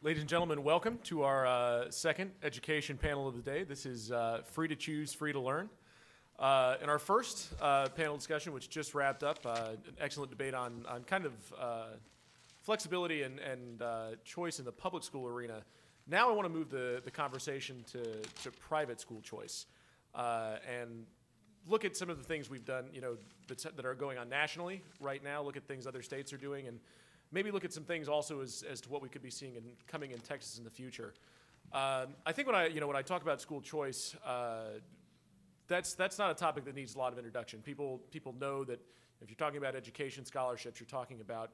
Ladies and gentlemen, welcome to our second education panel of the day. This is Free to Choose, Free to Learn. In our first panel discussion, which just wrapped up, an excellent debate on kind of flexibility and choice in the public school arena. Now I want to move the conversation to private school choice and look at some of the things we've done, that are going on nationally right now, look at things other states are doing, and maybe look at some things also as to what we could be seeing coming in Texas in the future. I think when I talk about school choice, that's not a topic that needs a lot of introduction. People know that if you're talking about education scholarships, you're talking about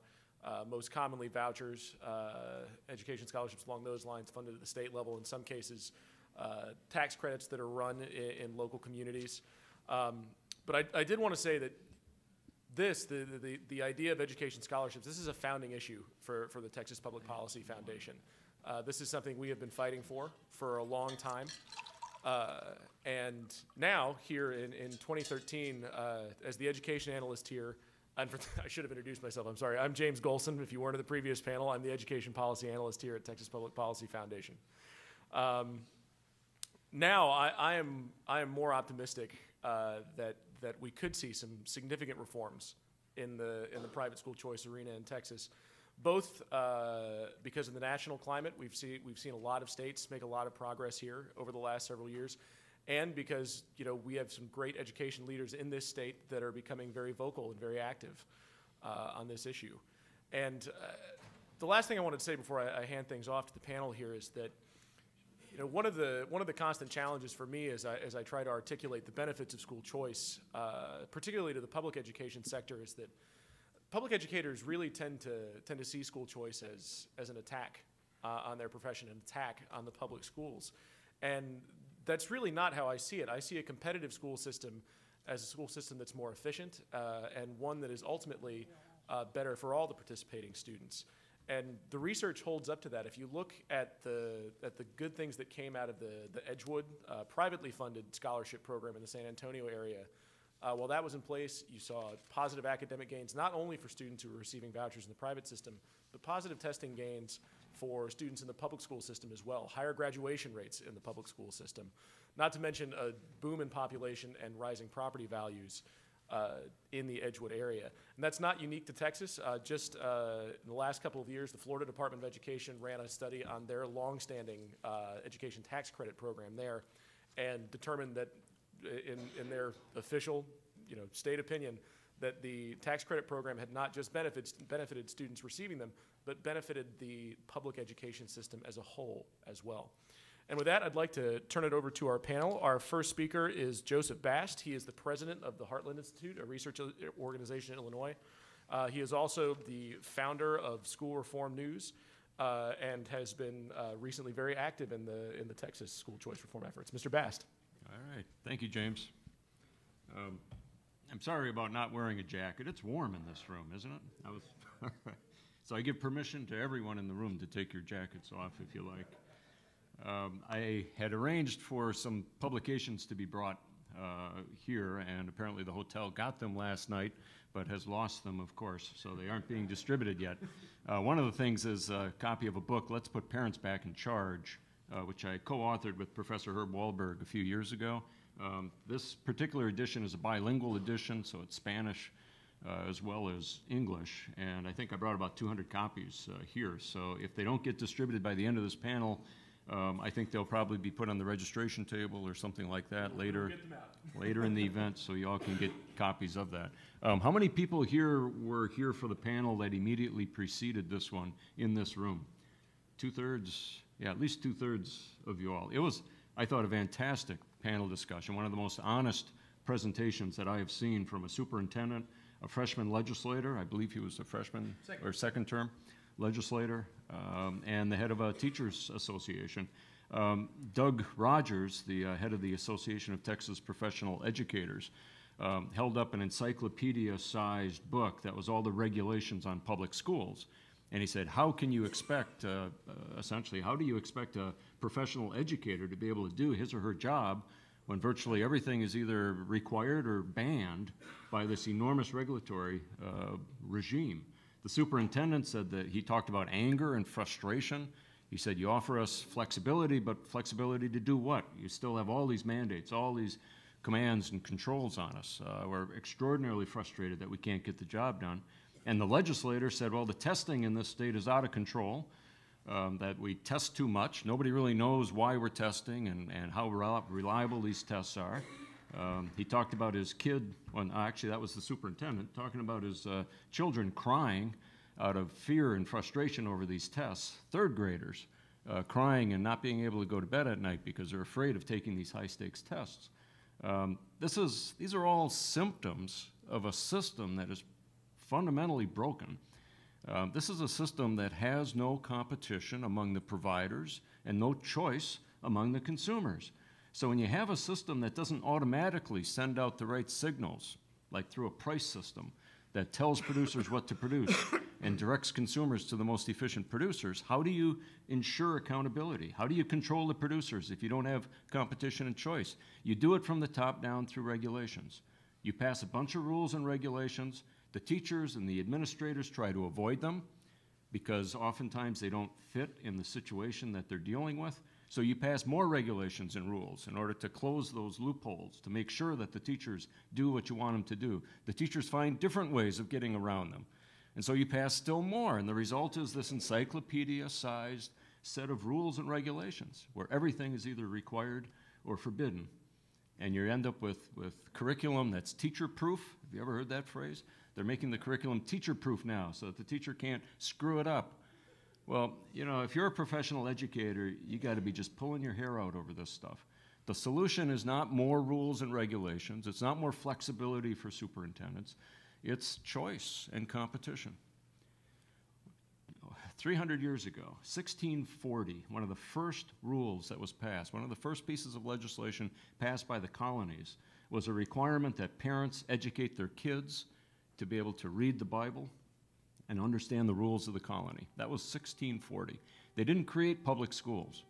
most commonly vouchers, education scholarships along those lines funded at the state level, in some cases tax credits that are run in local communities. But I did want to say that the idea of education scholarships, this is a founding issue for the Texas Public Policy Foundation. This is something we have been fighting for a long time. And now, here in 2013, as the education analyst here, I should have introduced myself, I'm sorry. I'm James Golson. If you weren't at the previous panel, I'm the education policy analyst here at Texas Public Policy Foundation. Now, I am more optimistic that we could see some significant reforms in the private school choice arena in Texas, both because of the national climate. We've seen a lot of states make a lot of progress here over the last several years, and because we have some great education leaders in this state that are becoming very vocal and very active on this issue. And the last thing I wanted to say before I hand things off to the panel here is that one of the constant challenges for me as I try to articulate the benefits of school choice, particularly to the public education sector, is that public educators really tend to see school choice as an attack on their profession, an attack on the public schools, and that's really not how I see it. I see a competitive school system as a school system that's more efficient and one that is ultimately better for all the participating students. And the research holds up to that. If you look at the good things that came out of the Edgewood privately funded scholarship program in the San Antonio area, while that was in place, you saw positive academic gains, not only for students who were receiving vouchers in the private system, but positive testing gains for students in the public school system as well, higher graduation rates in the public school system, not to mention a boom in population and rising property values in the Edgewood area. And that's not unique to Texas. Just in the last couple of years, the Florida Department of Education ran a study on their longstanding education tax credit program there and determined that in their official state opinion that the tax credit program had not just benefited students receiving them, but benefited the public education system as a whole as well. And with that, I'd like to turn it over to our panel. Our first speaker is Joseph Bast. He is the president of the Heartland Institute, a research organization in Illinois. He is also the founder of School Reform News and has been recently very active in the Texas school choice reform efforts. Mr. Bast. All right. Thank you, James. I'm sorry about not wearing a jacket. It's warm in this room, isn't it? So I give permission to everyone in the room to take your jackets off if you like. I had arranged for some publications to be brought here, and apparently the hotel got them last night, but has lost them, of course, so they aren't being distributed yet. One of the things is a copy of a book, Let's Put Parents Back in Charge, which I co-authored with Professor Herb Wahlberg a few years ago. This particular edition is a bilingual edition, so it's Spanish as well as English, and I think I brought about 200 copies here, so if they don't get distributed by the end of this panel, I think they'll probably be put on the registration table or something like that later in the event, so you all can get copies of that. How many people here were here for the panel that immediately preceded this one in this room? 2/3? Yeah, at least 2/3 of you all. It was, I thought, a fantastic panel discussion, one of the most honest presentations that I have seen from a superintendent, a freshman legislator, I believe he was a freshman or second term legislator, and the head of a teachers association. Doug Rogers, the head of the Association of Texas Professional Educators, held up an encyclopedia-sized book that was all the regulations on public schools. And he said, how can you expect, essentially, how do you expect a professional educator to be able to do his or her job when virtually everything is either required or banned by this enormous regulatory regime? The superintendent said that he talked about anger and frustration He said, you offer us flexibility, but flexibility to do what? You still have all these mandates, all these commands and controls on us. We're extraordinarily frustrated that we can't get the job done. And the legislator said, well, the testing in this state is out of control, that we test too much. Nobody really knows why we're testing and how reliable these tests are. He talked about his kid, well, actually that was the superintendent, talking about his children crying out of fear and frustration over these tests. Third graders crying and not being able to go to bed at night because they're afraid of taking these high-stakes tests. These are all symptoms of a system that is fundamentally broken. This is a system that has no competition among the providers and no choice among the consumers. So when you have a system that doesn't automatically send out the right signals, like through a price system that tells producers what to produce and directs consumers to the most efficient producers, how do you ensure accountability? How do you control the producers if you don't have competition and choice? You do it from the top down through regulations. You pass a bunch of rules and regulations. The teachers and the administrators try to avoid them because oftentimes they don't fit in the situation that they're dealing with. So you pass more regulations and rules in order to close those loopholes, to make sure that the teachers do what you want them to do. The teachers find different ways of getting around them. And so you pass still more, and the result is this encyclopedia-sized set of rules and regulations where everything is either required or forbidden. And you end up with curriculum that's teacher-proof. Have you ever heard that phrase? They're making the curriculum teacher-proof now so that the teacher can't screw it up. Well, you know, if you're a professional educator, you got to be just pulling your hair out over this stuff. The solution is not more rules and regulations. It's not more flexibility for superintendents. It's choice and competition. 300 years ago, 1640, one of the first rules that was passed, one of the first pieces of legislation passed by the colonies was a requirement that parents educate their kids to be able to read the Bible and understand the rules of the colony. That was 1640. They didn't create public schools.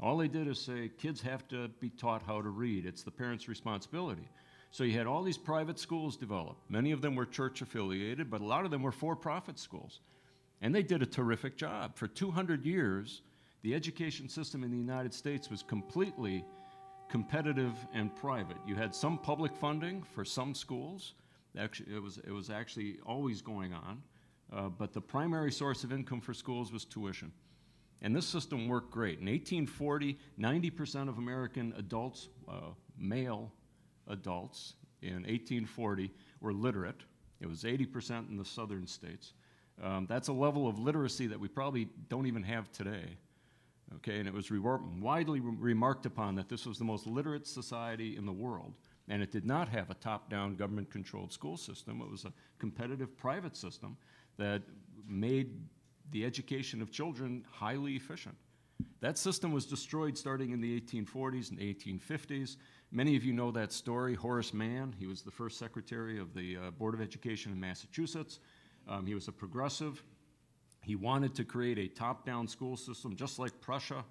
All they did is say kids have to be taught how to read. It's the parents' responsibility. So you had all these private schools develop. Many of them were church affiliated, but a lot of them were for-profit schools. And they did a terrific job. For 200 years, the education system in the United States was completely competitive and private. You had some public funding for some schools. Actually, it was actually always going on. But the primary source of income for schools was tuition. And this system worked great. In 1840, 90% of American adults, male adults, in 1840 were literate. It was 80% in the southern states. That's a level of literacy that we probably don't even have today. Okay, and it was widely remarked upon that this was the most literate society in the world. And it did not have a top-down government-controlled school system. It was a competitive private system that made the education of children highly efficient. That system was destroyed starting in the 1840s and 1850s. Many of you know that story. Horace Mann, he was the first secretary of the Board of Education in Massachusetts. He was a progressive. He wanted to create a top-down school system just like Prussia,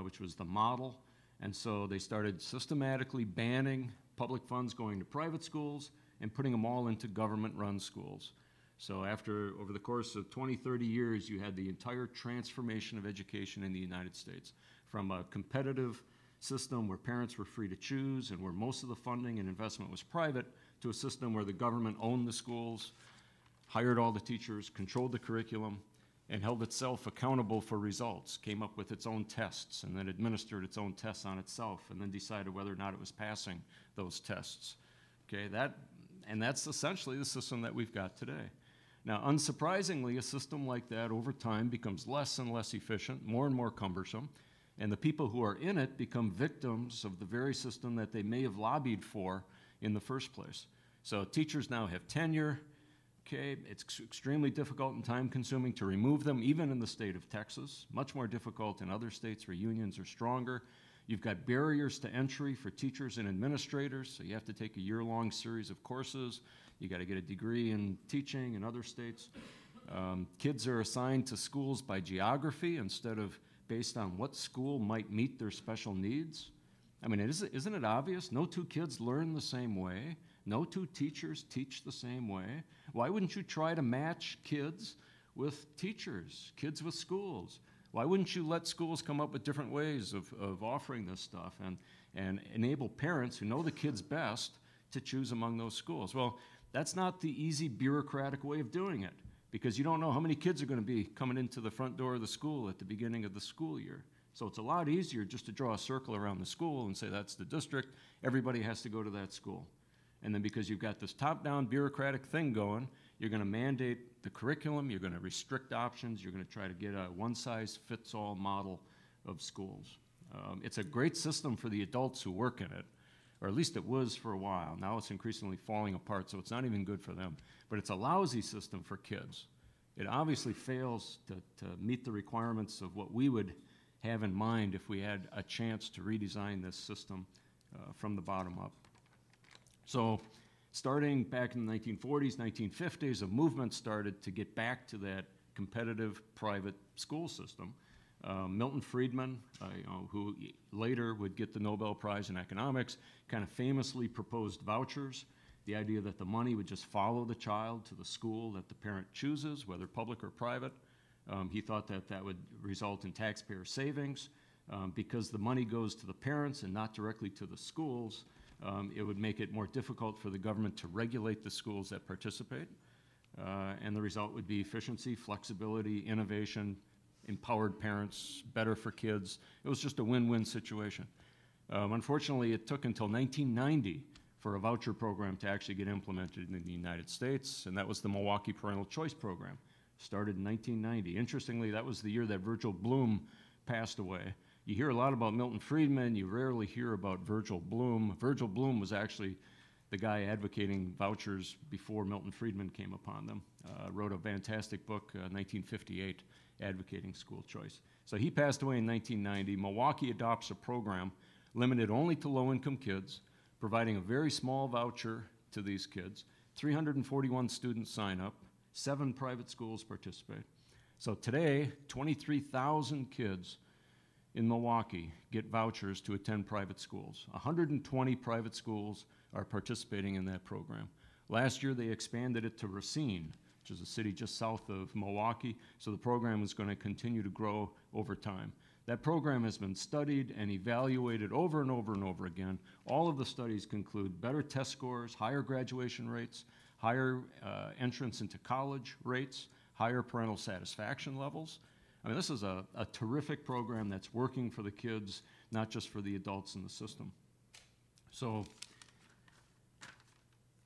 which was the model. And so they started systematically banning public funds going to private schools and putting them all into government-run schools. So over the course of 20, 30 years, you had the entire transformation of education in the United States, from a competitive system where parents were free to choose and where most of the funding and investment was private, to a system where the government owned the schools, hired all the teachers, controlled the curriculum, and held itself accountable for results, came up with its own tests, and then administered its own tests on itself, and then decided whether or not it was passing those tests. Okay, that's essentially the system that we've got today. Now, unsurprisingly, a system like that over time becomes less and less efficient, more and more cumbersome, and the people who are in it become victims of the very system that they may have lobbied for in the first place. So teachers now have tenure. Okay, it's extremely difficult and time-consuming to remove them, even in the state of Texas. Much more difficult in other states where unions are stronger. You've got barriers to entry for teachers and administrators, so you have to take a year-long series of courses. You got to get a degree in teaching in other states. Kids are assigned to schools by geography instead of based on what school might meet their special needs. I mean, isn't it obvious? No two kids learn the same way. No two teachers teach the same way. Why wouldn't you try to match kids with teachers, kids with schools? Why wouldn't you let schools come up with different ways of offering this stuff and enable parents who know the kids best to choose among those schools? Well, that's not the easy bureaucratic way of doing it, because you don't know how many kids are going to be coming into the front door of the school at the beginning of the school year. So it's a lot easier just to draw a circle around the school and say that's the district, everybody has to go to that school. And then because you've got this top-down bureaucratic thing going, you're going to mandate the curriculum, you're going to restrict options, you're going to try to get a one-size-fits-all model of schools. It's a great system for the adults who work in it, or at least it was for a while. Now it's increasingly falling apart, so it's not even good for them. But it's a lousy system for kids. It obviously fails to meet the requirements of what we would have in mind if we had a chance to redesign this system from the bottom up. So starting back in the 1940s, 1950s, a movement started to get back to that competitive private school system. Milton Friedman, who later would get the Nobel Prize in economics, kind of famously proposed vouchers, the idea that the money would just follow the child to the school that the parent chooses, whether public or private. He thought that that would result in taxpayer savings. Because the money goes to the parents and not directly to the schools, it would make it more difficult for the government to regulate the schools that participate. And the result would be efficiency, flexibility, innovation, empowered parents, better for kids. It was just a win-win situation. Unfortunately, it took until 1990 for a voucher program to actually get implemented in the United States, and that was the Milwaukee Parental Choice Program. Started in 1990. Interestingly, that was the year that Virgil Bloom passed away. You hear a lot about Milton Friedman, you rarely hear about Virgil Bloom. Virgil Bloom was actually the guy advocating vouchers before Milton Friedman came upon them. Wrote a fantastic book, 1958, advocating school choice. So he passed away in 1990. Milwaukee adopts a program limited only to low-income kids, providing a very small voucher to these kids. 341 students sign up. 7 private schools participate. So today, 23,000 kids in Milwaukee get vouchers to attend private schools. 120 private schools are participating in that program. Last year, they expanded it to Racine, which is a city just south of Milwaukee, so the program is going to continue to grow over time. That program has been studied and evaluated over and over and over again. All of the studies conclude better test scores, higher graduation rates, higher entrance into college rates, higher parental satisfaction levels. I mean, this is a terrific program that's working for the kids, not just for the adults in the system. So,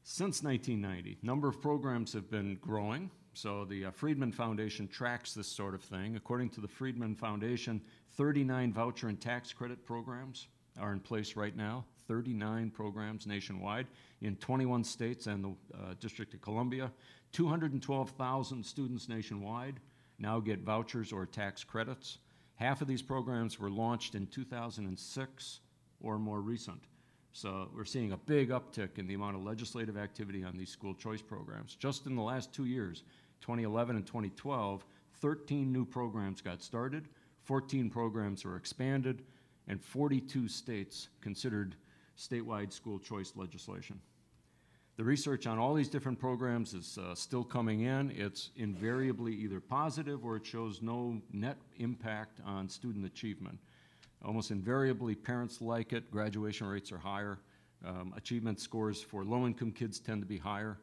since 1990, number of programs have been growing. So the Friedman Foundation tracks this sort of thing. According to the Friedman Foundation, 39 voucher and tax credit programs are in place right now. 39 programs nationwide in 21 states and the District of Columbia. 212,000 students nationwide now get vouchers or tax credits. Half of these programs were launched in 2006 or more recent. So we're seeing a big uptick in the amount of legislative activity on these school choice programs. Just in the last 2 years, 2011 and 2012, 13 new programs got started, 14 programs were expanded, and 42 states considered statewide school choice legislation. The research on all these different programs is still coming in. It's invariably either positive or it shows no net impact on student achievement. Almost invariably, parents like it. Graduation rates are higher. Achievement scores for low-income kids tend to be higher.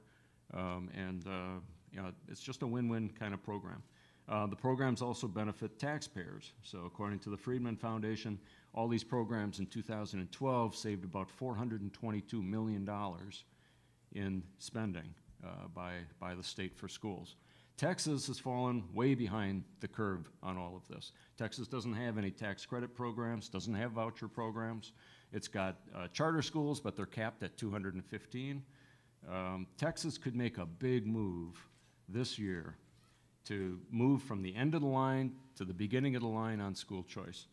It's just a win-win kind of program. The programs also benefit taxpayers. So according to the Friedman Foundation, all these programs in 2012 saved about $422 million in spending by the state for schools. Texas has fallen way behind the curve on all of this. Texas doesn't have any tax credit programs, doesn't have voucher programs. It's got charter schools, but they're capped at 215. Texas could make a big move this year to move from the end of the line to the beginning of the line on school choice.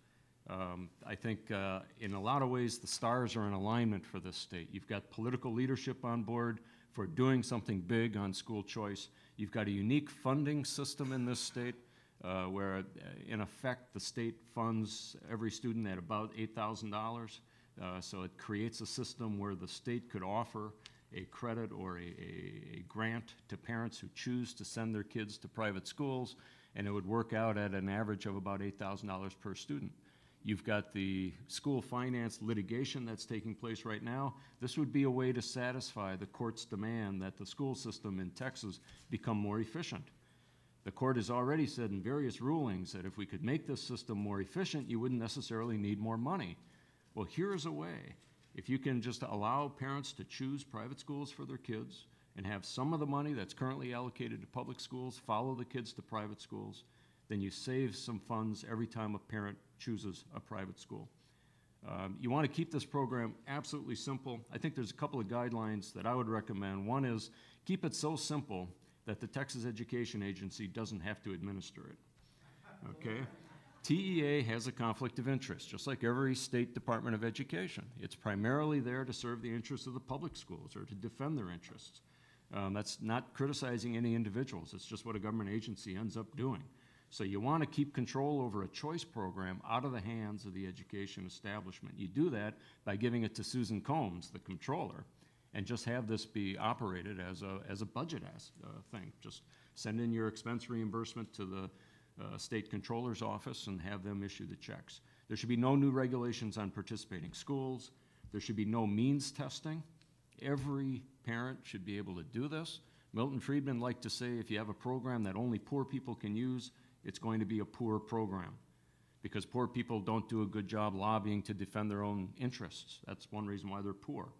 I think in a lot of ways the stars are in alignment for this state. You've got political leadership on board for doing something big on school choice. You've got a unique funding system in this state where, in effect, the state funds every student at about $8,000. So it creates a system where the state could offer a credit or a grant to parents who choose to send their kids to private schools. and it would work out at an average of about $8,000 per student. You've got the school finance litigation that's taking place right now. This would be a way to satisfy the court's demand that the school system in Texas become more efficient. The court has already said in various rulings that if we could make this system more efficient, you wouldn't necessarily need more money. Well, here's a way. If you can just allow parents to choose private schools for their kids and have some of the money that's currently allocated to public schools follow the kids to private schools, then you save some funds every time a parent chooses a private school. You want to keep this program absolutely simple. I think there's a couple of guidelines that I would recommend. One is keep it so simple that the Texas Education Agency doesn't have to administer it, okay? TEA has a conflict of interest, just like every state Department of Education. It's primarily there to serve the interests of the public schools or to defend their interests. That's not criticizing any individuals. It's just what a government agency ends up doing. So you want to keep control over a choice program out of the hands of the education establishment. You do that by giving it to Susan Combs, the controller, and just have this be operated as a budget thing. Just send in your expense reimbursement to the state controller's office and have them issue the checks. There should be no new regulations on participating schools. There should be no means testing. Every parent should be able to do this. Milton Friedman liked to say if you have a program that only poor people can use, it's going to be a poor program because poor people don't do a good job lobbying to defend their own interests. That's one reason why they're poor.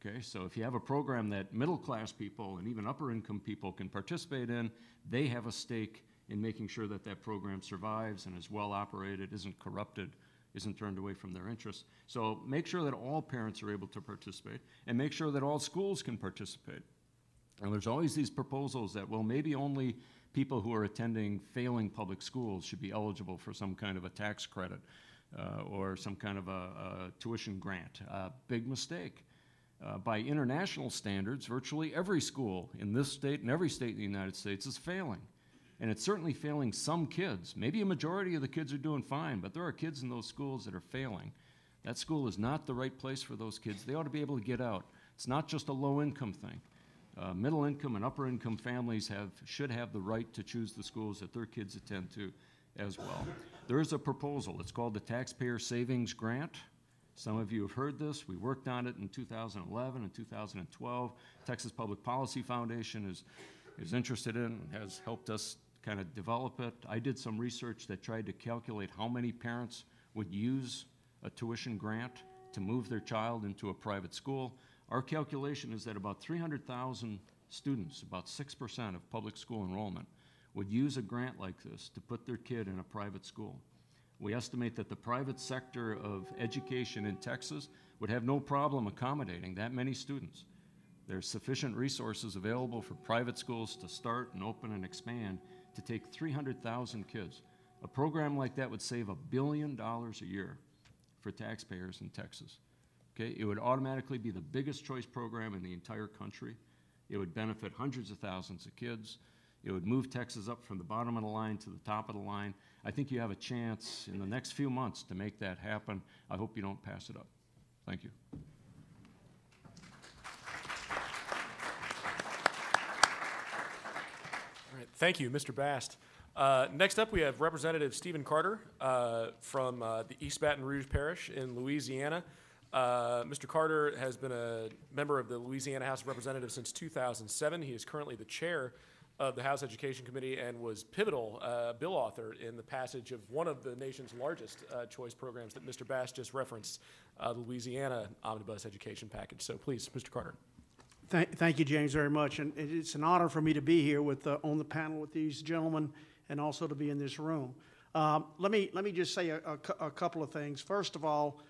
Okay, so if you have a program that middle-class people and even upper-income people can participate in, they have a stake in making sure that that program survives and is well operated, isn't corrupted, isn't turned away from their interests. So make sure that all parents are able to participate and make sure that all schools can participate. And there's always these proposals that, well, maybe only people who are attending failing public schools should be eligible for some kind of a tax credit or some kind of a tuition grant. Big mistake. By international standards, virtually every school in this state and every state in the United States is failing. And it's certainly failing some kids. Maybe a majority of the kids are doing fine, but there are kids in those schools that are failing. That school is not the right place for those kids. They ought to be able to get out. It's not just a low-income thing. Middle-income and upper-income families should have the right to choose the schools that their kids attend to as well. There is a proposal. It's called the Taxpayer Savings Grant. Some of you have heard this. We worked on it in 2011 and 2012. Texas Public Policy Foundation is interested in and has helped us kind of develop it. I did some research that tried to calculate how many parents would use a tuition grant to move their child into a private school. Our calculation is that about 300,000 students, about 6% of public school enrollment, would use a grant like this to put their kid in a private school. We estimate that the private sector of education in Texas would have no problem accommodating that many students. There's sufficient resources available for private schools to start and open and expand to take 300,000 kids. A program like that would save $1 billion a year for taxpayers in Texas. Okay, it would automatically be the biggest choice program in the entire country. It would benefit hundreds of thousands of kids. It would move Texas up from the bottom of the line to the top of the line. I think you have a chance in the next few months to make that happen. I hope you don't pass it up. Thank you. All right, thank you, Mr. Bast. Next up, we have Representative Stephen Carter from the East Baton Rouge Parish in Louisiana. Mr. Carter has been a member of the Louisiana House of Representatives since 2007. He is currently the chair of the House Education Committee and was pivotal bill author in the passage of one of the nation's largest choice programs that Mr. Bast just referenced, the Louisiana Omnibus Education Package. So please, Mr. Carter. Thank you, James, very much. And it's an honor for me to be here with on the panel with these gentlemen and also to be in this room. Let me just say a couple of things. First of all,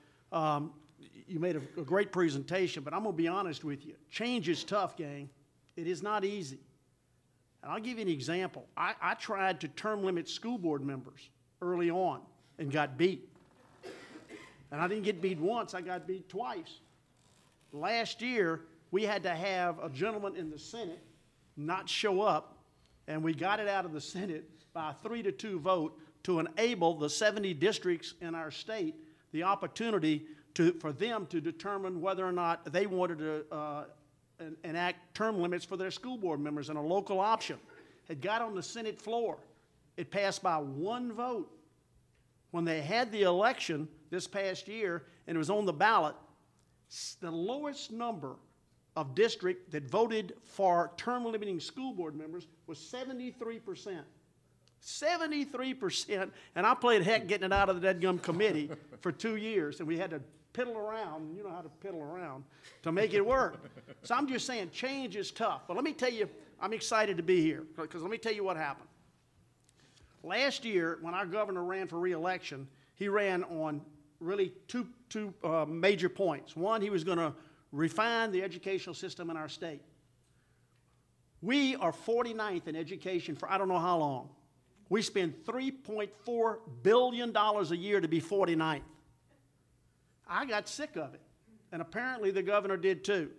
you made a great presentation, but I'm going to be honest with you. Change is tough, gang. It is not easy. And I'll give you an example. I tried to term limit school board members early on and got beat. And I didn't get beat once, I got beat twice. Last year, we had to have a gentleman in the Senate not show up, and we got it out of the Senate by a 3-2 vote to enable the 70 districts in our state the opportunity for them to determine whether or not they wanted to enact term limits for their school board members, and a local option had got on the Senate floor. It passed by one vote. When they had the election this past year and it was on the ballot, the lowest number of district that voted for term limiting school board members was 73%. 73%, and I played heck getting it out of the dadgum committee for 2 years, and we had to piddle around, you know how to piddle around, to make it work. So I'm just saying, change is tough. But let me tell you, I'm excited to be here, because let me tell you what happened. Last year, when our governor ran for re-election, he ran on really two major points. One, he was going to refine the educational system in our state. We are 49th in education for I don't know how long. We spend $3.4 billion a year to be 49th. I got sick of it, and apparently the governor did too.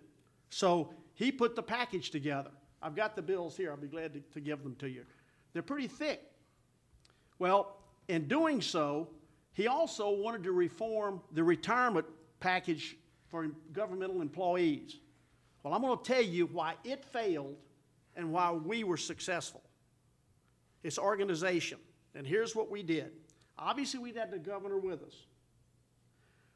So he put the package together. I've got the bills here. I'll be glad to give them to you. They're pretty thick. Well, in doing so, he also wanted to reform the retirement package for governmental employees. Well, I'm going to tell you why it failed and why we were successful. It's organization. And here's what we did. Obviously, we had the governor with us.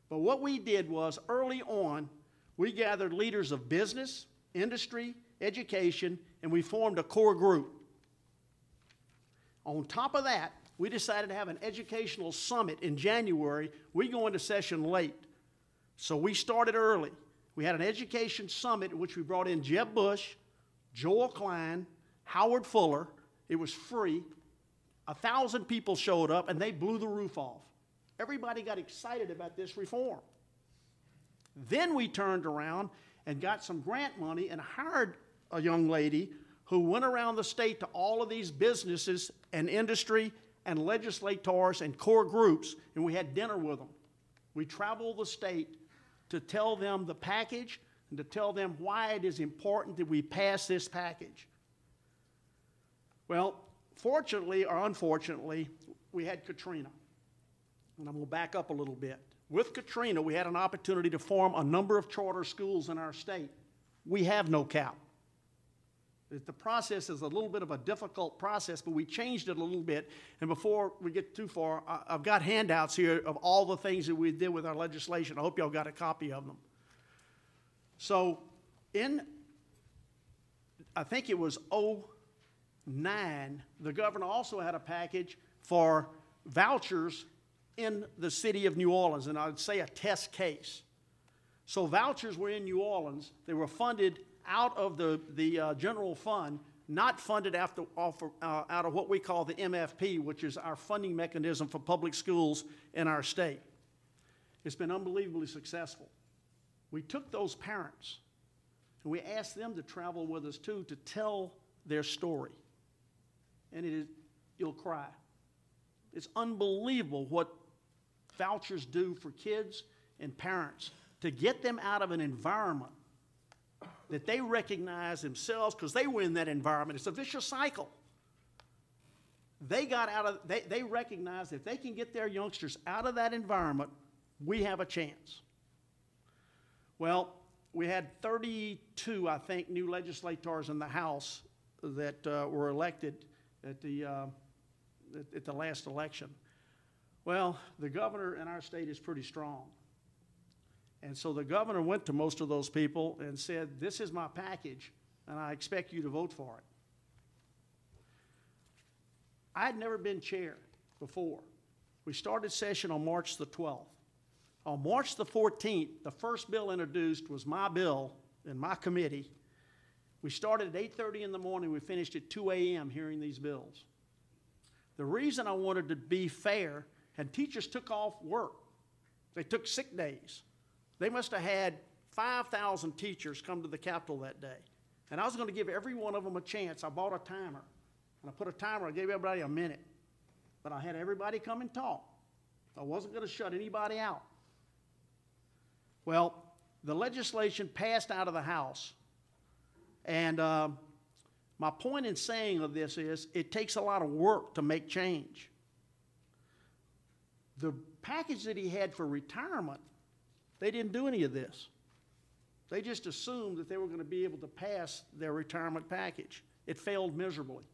But what we did was, early on, we gathered leaders of business, industry, education, and we formed a core group. On top of that, we decided to have an educational summit in January. We go into session late. So we started early. We had an education summit in which we brought in Jeb Bush, Joel Klein, Howard Fuller. It was free. 1,000 people showed up, and they blew the roof off. Everybody got excited about this reform. Then we turned around and got some grant money and hired a young lady who went around the state to all of these businesses and industry and legislators and core groups, and we had dinner with them. We traveled the state to tell them the package and to tell them why it is important that we pass this package. Well, fortunately or unfortunately, we had Katrina. And I'm going to back up a little bit. With Katrina, we had an opportunity to form a number of charter schools in our state. We have no cap. The process is a little bit of a difficult process, but we changed it a little bit. And before we get too far, I've got handouts here of all the things that we did with our legislation. I hope y'all got a copy of them. So I think it was 2009, the governor also had a package for vouchers in the city of New Orleans, and I'd say a test case. So vouchers were in New Orleans. They were funded out of the general fund, not funded out of what we call the MFP, which is our funding mechanism for public schools in our state. It's been unbelievably successful. We took those parents and we asked them to travel with us too to tell their story. And you'll cry. It's unbelievable what vouchers do for kids and parents to get them out of an environment that they recognize themselves, because they were in that environment. It's a vicious cycle. They recognize if they can get their youngsters out of that environment, we have a chance. Well, we had 32, I think, new legislators in the House that were elected at the last election. Well, the governor in our state is pretty strong. And so the governor went to most of those people and said, this is my package, and I expect you to vote for it. I had never been chair before. We started session on March the 12th. On March the 14th, the first bill introduced was my bill in my committee. We started at 8:30 in the morning. We finished at 2 a.m. hearing these bills. The reason I wanted to be fair, and teachers took off work. They took sick days. They must have had 5,000 teachers come to the Capitol that day. And I was going to give every one of them a chance. I bought a timer. And I put a timer, I gave everybody a minute. But I had everybody come and talk. I wasn't going to shut anybody out. Well, the legislation passed out of the House. And my point in saying of this is it takes a lot of work to make change. The package that he had for retirement, they didn't do any of this. They just assumed that they were going to be able to pass their retirement package. It failed miserably.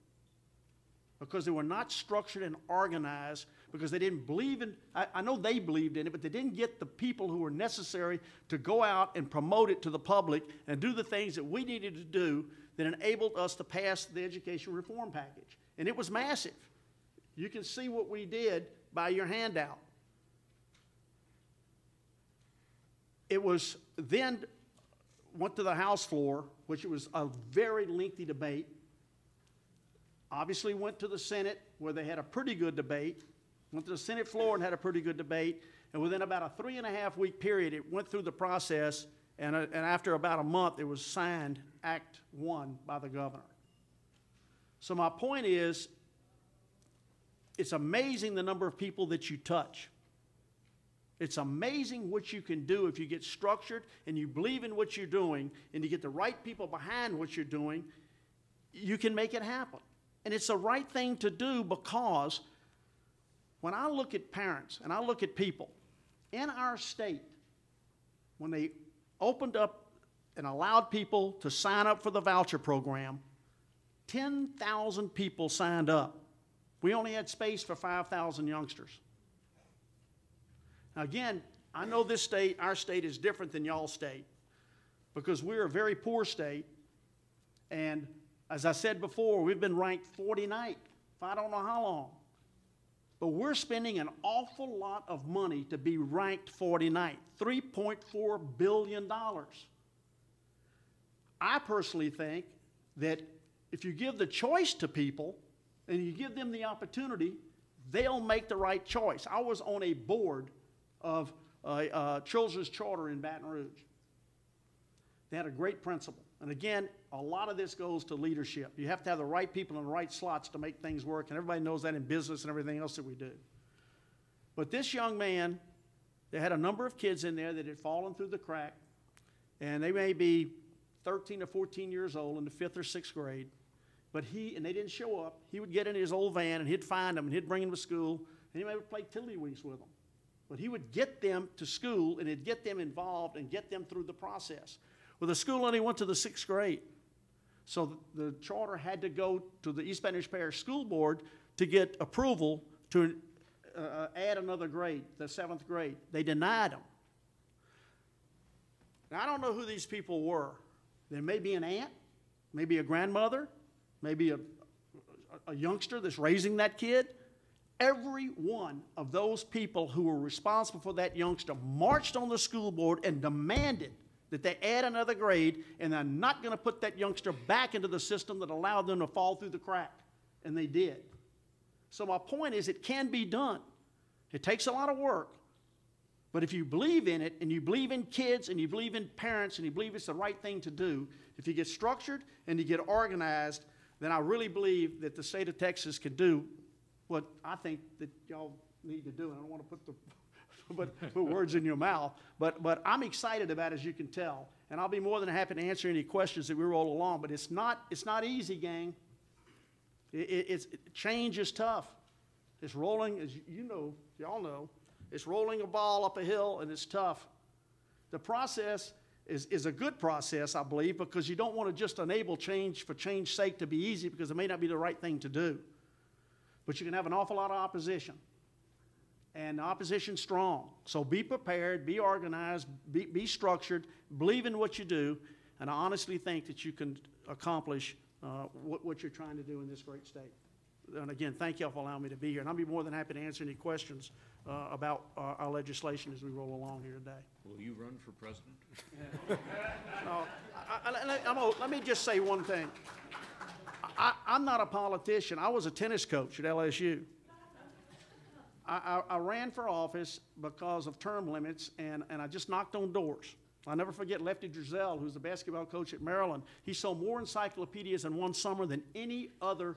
because they were not structured and organized, because they didn't believe in, I know they believed in it, but they didn't get the people who were necessary to go out and promote it to the public and do the things that we needed to do that enabled us to pass the education reform package. And it was massive. You can see what we did by your handout. It was then went to the House floor, which was a very lengthy debate. Obviously went to the Senate, where they had a pretty good debate. Went to the Senate floor and had a pretty good debate. And within about a 3.5-week period, it went through the process, and after about a month, it was signed, Act 1, by the governor. So my point is, it's amazing the number of people that you touch. It's amazing what you can do if you get structured and you believe in what you're doing and you get the right people behind what you're doing, you can make it happen. And it's the right thing to do, because when I look at parents and I look at people in our state, when they opened up and allowed people to sign up for the voucher program, 10,000 people signed up. We only had space for 5,000 youngsters. Now again, I know this state, our state, is different than y'all's state, because we're a very poor state, and as I said before, we've been ranked 49th for I don't know how long. But we're spending an awful lot of money to be ranked 49th, $3.4 billion. I personally think that if you give the choice to people and you give them the opportunity, they'll make the right choice. I was on a board of Children's Charter in Baton Rouge. They had a great principle. And again, a lot of this goes to leadership. You have to have the right people in the right slots to make things work, and everybody knows that in business and everything else that we do. But this young man, they had a number of kids in there that had fallen through the crack, and they may be 13 or 14 years old in the 5th or 6th grade, but and they didn't show up. He would get in his old van, and he'd find them, and he'd bring them to school, and he may play tiddlywinks with them. But he would get them to school, and he'd get them involved and get them through the process. Well, the school only went to the 6th grade. So the charter had to go to the East Baton Rouge Parish School Board to get approval to add another grade, the 7th grade. They denied them. Now, I don't know who these people were. There may be an aunt, maybe a grandmother, maybe a youngster that's raising that kid. Every one of those people who were responsible for that youngster marched on the school board and demanded that they add another grade, and they're not going to put that youngster back into the system that allowed them to fall through the crack. And they did. So my point is, it can be done. It takes a lot of work. But if you believe in it, and you believe in kids, and you believe in parents, and you believe it's the right thing to do, if you get structured and you get organized, then I really believe that the state of Texas can do what I think that y'all need to do. And I don't want to put words in your mouth, but I'm excited about it, as you can tell, and I'll be more than happy to answer any questions that we roll along. But it's not easy, gang. Change is tough. It's rolling, as you know, y'all know, it's rolling a ball up a hill, and it's tough. The process is a good process, I believe, because you don't want to just enable change for change's sake to be easy, because it may not be the right thing to do. But you can have an awful lot of opposition. And the opposition's strong. So be prepared, be organized, be structured, believe in what you do, and I honestly think that you can accomplish what you're trying to do in this great state. And again, thank you all for allowing me to be here. And I'll be more than happy to answer any questions about our legislation as we roll along here today. Will you run for president? No, let me just say one thing. I'm not a politician. I was a tennis coach at LSU. I ran for office because of term limits, and I just knocked on doors. I'll never forget Lefty Driesell, who's the basketball coach at Maryland. He sold more encyclopedias in one summer than any other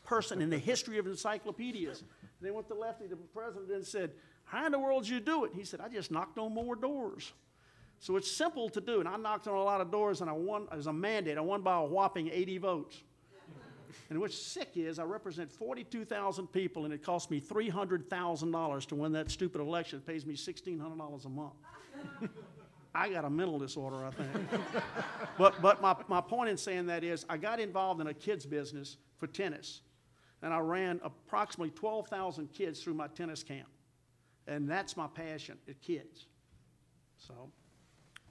person in the history of encyclopedias. They went to Lefty, the president, and said, "How in the world did you do it?" He said, "I just knocked on more doors." So it's simple to do, and I knocked on a lot of doors, and I won as a mandate. I won by a whopping 80 votes. And what's sick is I represent 42,000 people, and it cost me $300,000 to win that stupid election. It pays me $1,600 a month. I got a mental disorder, I think. But my point in saying that is I got involved in a kid's business for tennis. and I ran approximately 12,000 kids through my tennis camp. And that's my passion, kids. So. All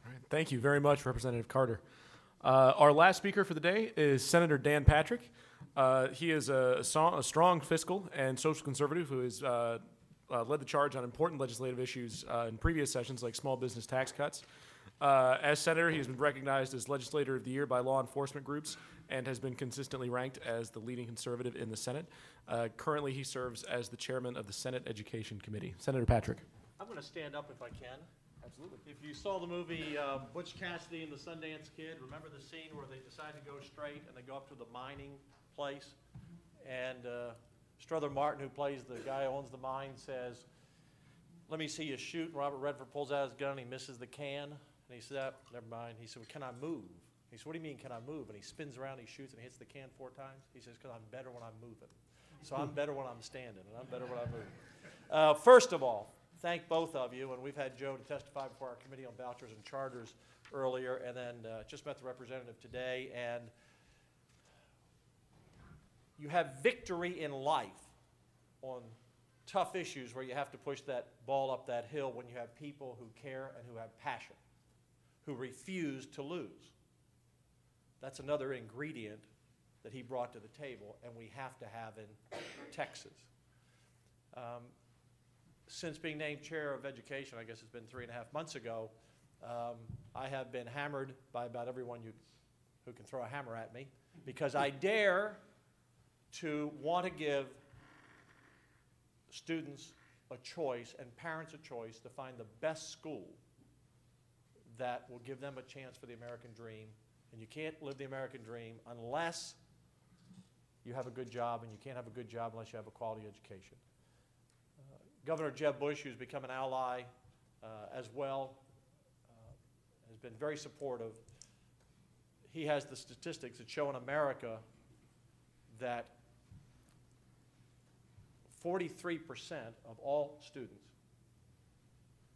right. Thank you very much, Representative Carter. Our last speaker for the day is Senator Dan Patrick. He is a strong fiscal and social conservative who has led the charge on important legislative issues in previous sessions like small business tax cuts. As senator, he has been recognized as Legislator of the Year by law enforcement groups and has been consistently ranked as the leading conservative in the Senate. Currently, he serves as the chairman of the Senate Education Committee. Senator Patrick. I'm going to stand up if I can. Absolutely. If you saw the movie Butch Cassidy and the Sundance Kid, remember the scene where they decide to go straight and they go up to the mining place? And Strother Martin, who plays the guy who owns the mine, says, "Let me see you shoot." And Robert Redford pulls out his gun and he misses the can. And he said, "Oh, never mind." He said, "Well, can I move?" He said, "What do you mean, can I move?" And he spins around, he shoots, and he hits the can 4 times. He says, "Because I'm better when I'm moving." So I'm better when I'm standing, and I'm better when I'm moving. First of all, thank both of you, and we've had Joe to testify before our Committee on Vouchers and Charters earlier, and then just met the representative today, and you have victory in life on tough issues where you have to push that ball up that hill when you have people who care and who have passion, who refuse to lose. That's another ingredient that he brought to the table, and we have to have in Texas. Since being named chair of education, I guess it's been 3.5 months ago, I have been hammered by about everyone who can throw a hammer at me because I dare to want to give students a choice and parents a choice to find the best school that will give them a chance for the American dream. And you can't live the American dream unless you have a good job, and you can't have a good job unless you have a quality education. Governor Jeb Bush, who's become an ally as well, has been very supportive. He has the statistics that show in America that 43% of all students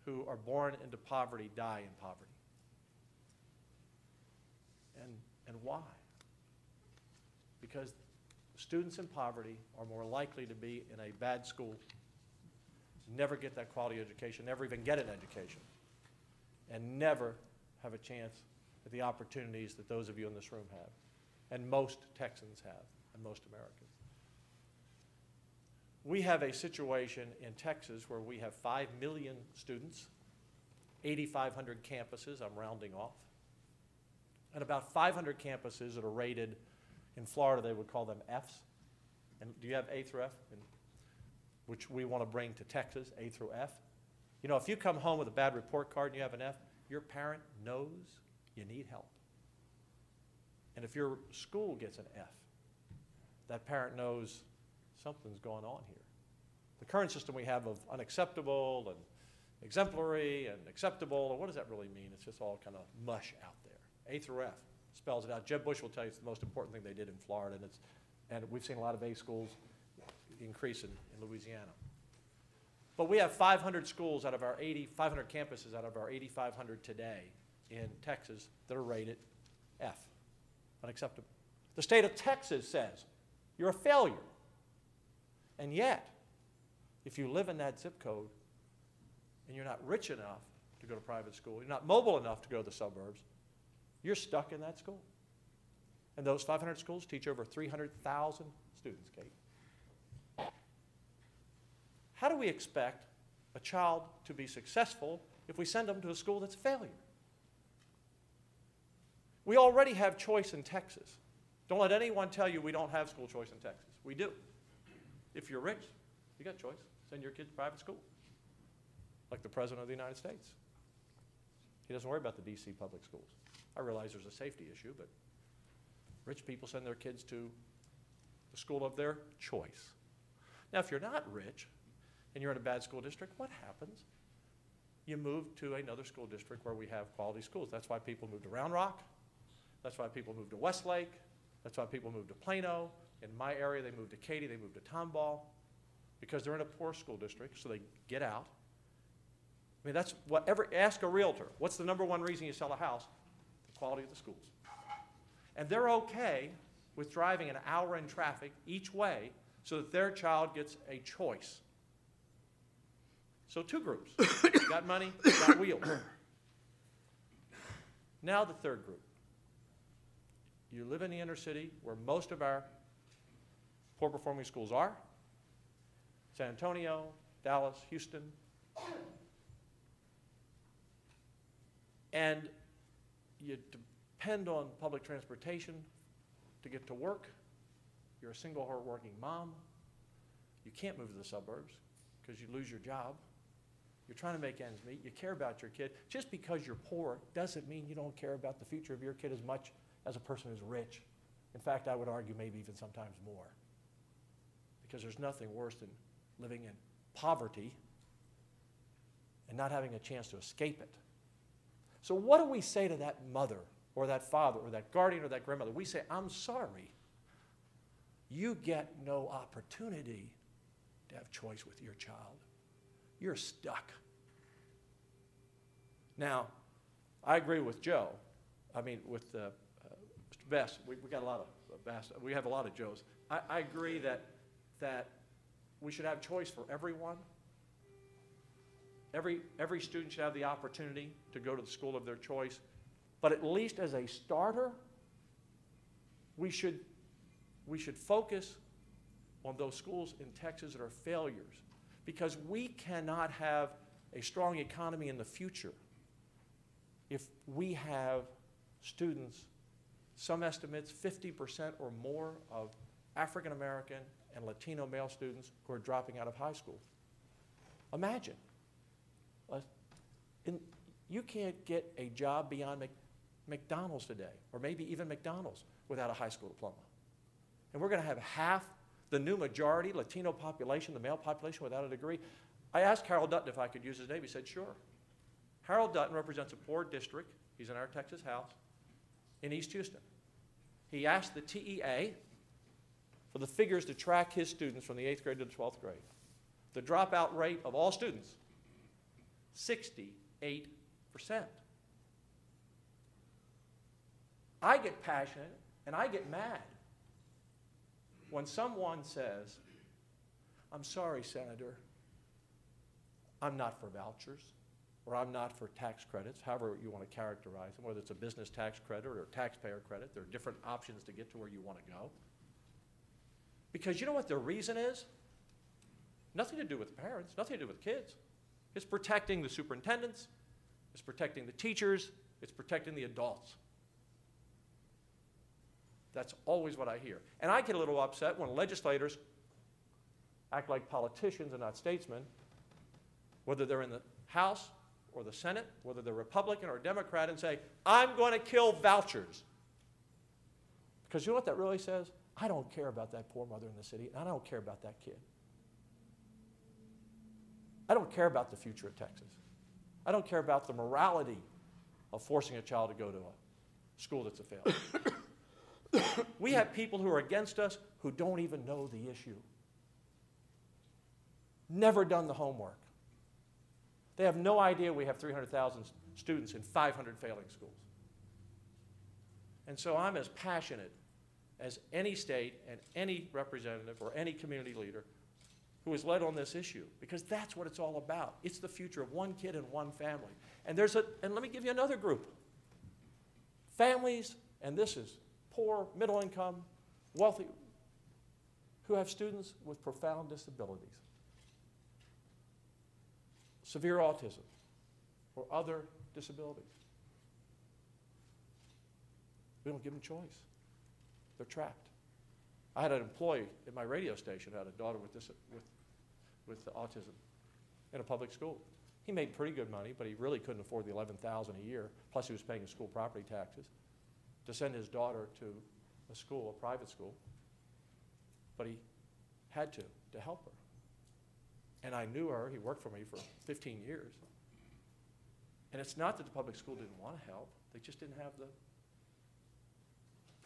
who are born into poverty die in poverty. And why? Because students in poverty are more likely to be in a bad school, never get that quality education, never even get an education, and never have a chance at the opportunities that those of you in this room have, and most Texans have, and most Americans. We have a situation in Texas where we have 5 million students, 8,500 campuses, I'm rounding off, and about 500 campuses that are rated, in Florida they would call them Fs. And do you have A through F? Which we want to bring to Texas, A through F. You know, if you come home with a bad report card and you have an F, your parent knows you need help. And if your school gets an F, that parent knows something's going on here. The current system we have of unacceptable and exemplary and acceptable, and what does that really mean? It's just all kind of mush out there. A through F spells it out. Jeb Bush will tell you it's the most important thing they did in Florida, and we've seen a lot of A schools increase in Louisiana. But we have 500 schools out of our 500 campuses out of our 8,500 today in Texas that are rated F, unacceptable. The state of Texas says you're a failure. And yet, if you live in that zip code and you're not rich enough to go to private school, you're not mobile enough to go to the suburbs, you're stuck in that school. And those 500 schools teach over 300,000 students, Kate. How do we expect a child to be successful if we send them to a school that's a failure? We already have choice in Texas. Don't let anyone tell you we don't have school choice in Texas. We do. If you're rich, you got choice. Send your kids to private school, like the President of the United States. He doesn't worry about the D.C. public schools. I realize there's a safety issue, but rich people send their kids to the school of their choice. Now, if you're not rich and you're in a bad school district, what happens? You move to another school district where we have quality schools. That's why people move to Round Rock. That's why people move to Westlake. That's why people move to Plano. In my area, they move to Katy. They move to Tomball because they're in a poor school district, so they get out. I mean, that's whatever. Ask a realtor. What's the number one reason you sell a house? The quality of the schools. And they're okay with driving an hour in traffic each way so that their child gets a choice. So two groups. You got money, you got wheels. Now the third group. You live in the inner city where most of our poor performing schools are. San Antonio, Dallas, Houston. And you depend on public transportation to get to work. You're a single hard-working mom. You can't move to the suburbs because you lose your job. You're trying to make ends meet. You care about your kid. Just because you're poor doesn't mean you don't care about the future of your kid as much as a person who's rich. In fact, I would argue maybe even sometimes more. Because there's nothing worse than living in poverty and not having a chance to escape it. So what do we say to that mother or that father or that guardian or that grandmother? We say, I'm sorry. You get no opportunity to have choice with your child. You're stuck. Now, I agree with Joe. I mean, with Mr. Best. We got a lot of Best. We have a lot of Joes. I agree that we should have choice for everyone. Every student should have the opportunity to go to the school of their choice. But at least as a starter, we should focus on those schools in Texas that are failures, because we cannot have a strong economy in the future if we have students, some estimates 50% or more of African American and Latino male students who are dropping out of high school. Imagine. You can't get a job beyond McDonald's today, or maybe even McDonald's, without a high school diploma. And we're going to have half the new majority Latino population, the male population, without a degree. I asked Harold Dutton if I could use his name. He said, sure. Harold Dutton represents a poor district. He's in our Texas House in East Houston. He asked the TEA for the figures to track his students from the 8th grade to the 12th grade. The dropout rate of all students, 68%. I get passionate and I get mad when someone says, I'm sorry, Senator, I'm not for vouchers, or I'm not for tax credits, however you want to characterize them, whether it's a business tax credit or a taxpayer credit. There are different options to get to where you want to go. Because you know what the reason is? Nothing to do with the parents, nothing to do with the kids. It's protecting the superintendents, it's protecting the teachers, it's protecting the adults. That's always what I hear. And I get a little upset when legislators act like politicians and not statesmen, whether they're in the House or the Senate, whether they're Republican or Democrat, and say, I'm going to kill vouchers. Because you know what that really says? I don't care about that poor mother in the city, and I don't care about that kid. I don't care about the future of Texas. I don't care about the morality of forcing a child to go to a school that's a failure. We have people who are against us who don't even know the issue. Never done the homework. They have no idea we have 300,000 students in 500 failing schools. And so I'm as passionate as any state and any representative or any community leader who has led on this issue, because that's what it's all about. It's the future of one kid and one family. And let me give you another group. Families, and this is poor, middle income, wealthy, who have students with profound disabilities, severe autism, or other disabilities. We don't give them choice. They're trapped. I had an employee at my radio station who had a daughter with autism in a public school. He made pretty good money, but he really couldn't afford the $11,000 a year, plus he was paying his school property taxes, to send his daughter to a school, a private school. But he had to help her. And I knew her. He worked for me for 15 years. And it's not that the public school didn't want to help. They just didn't have the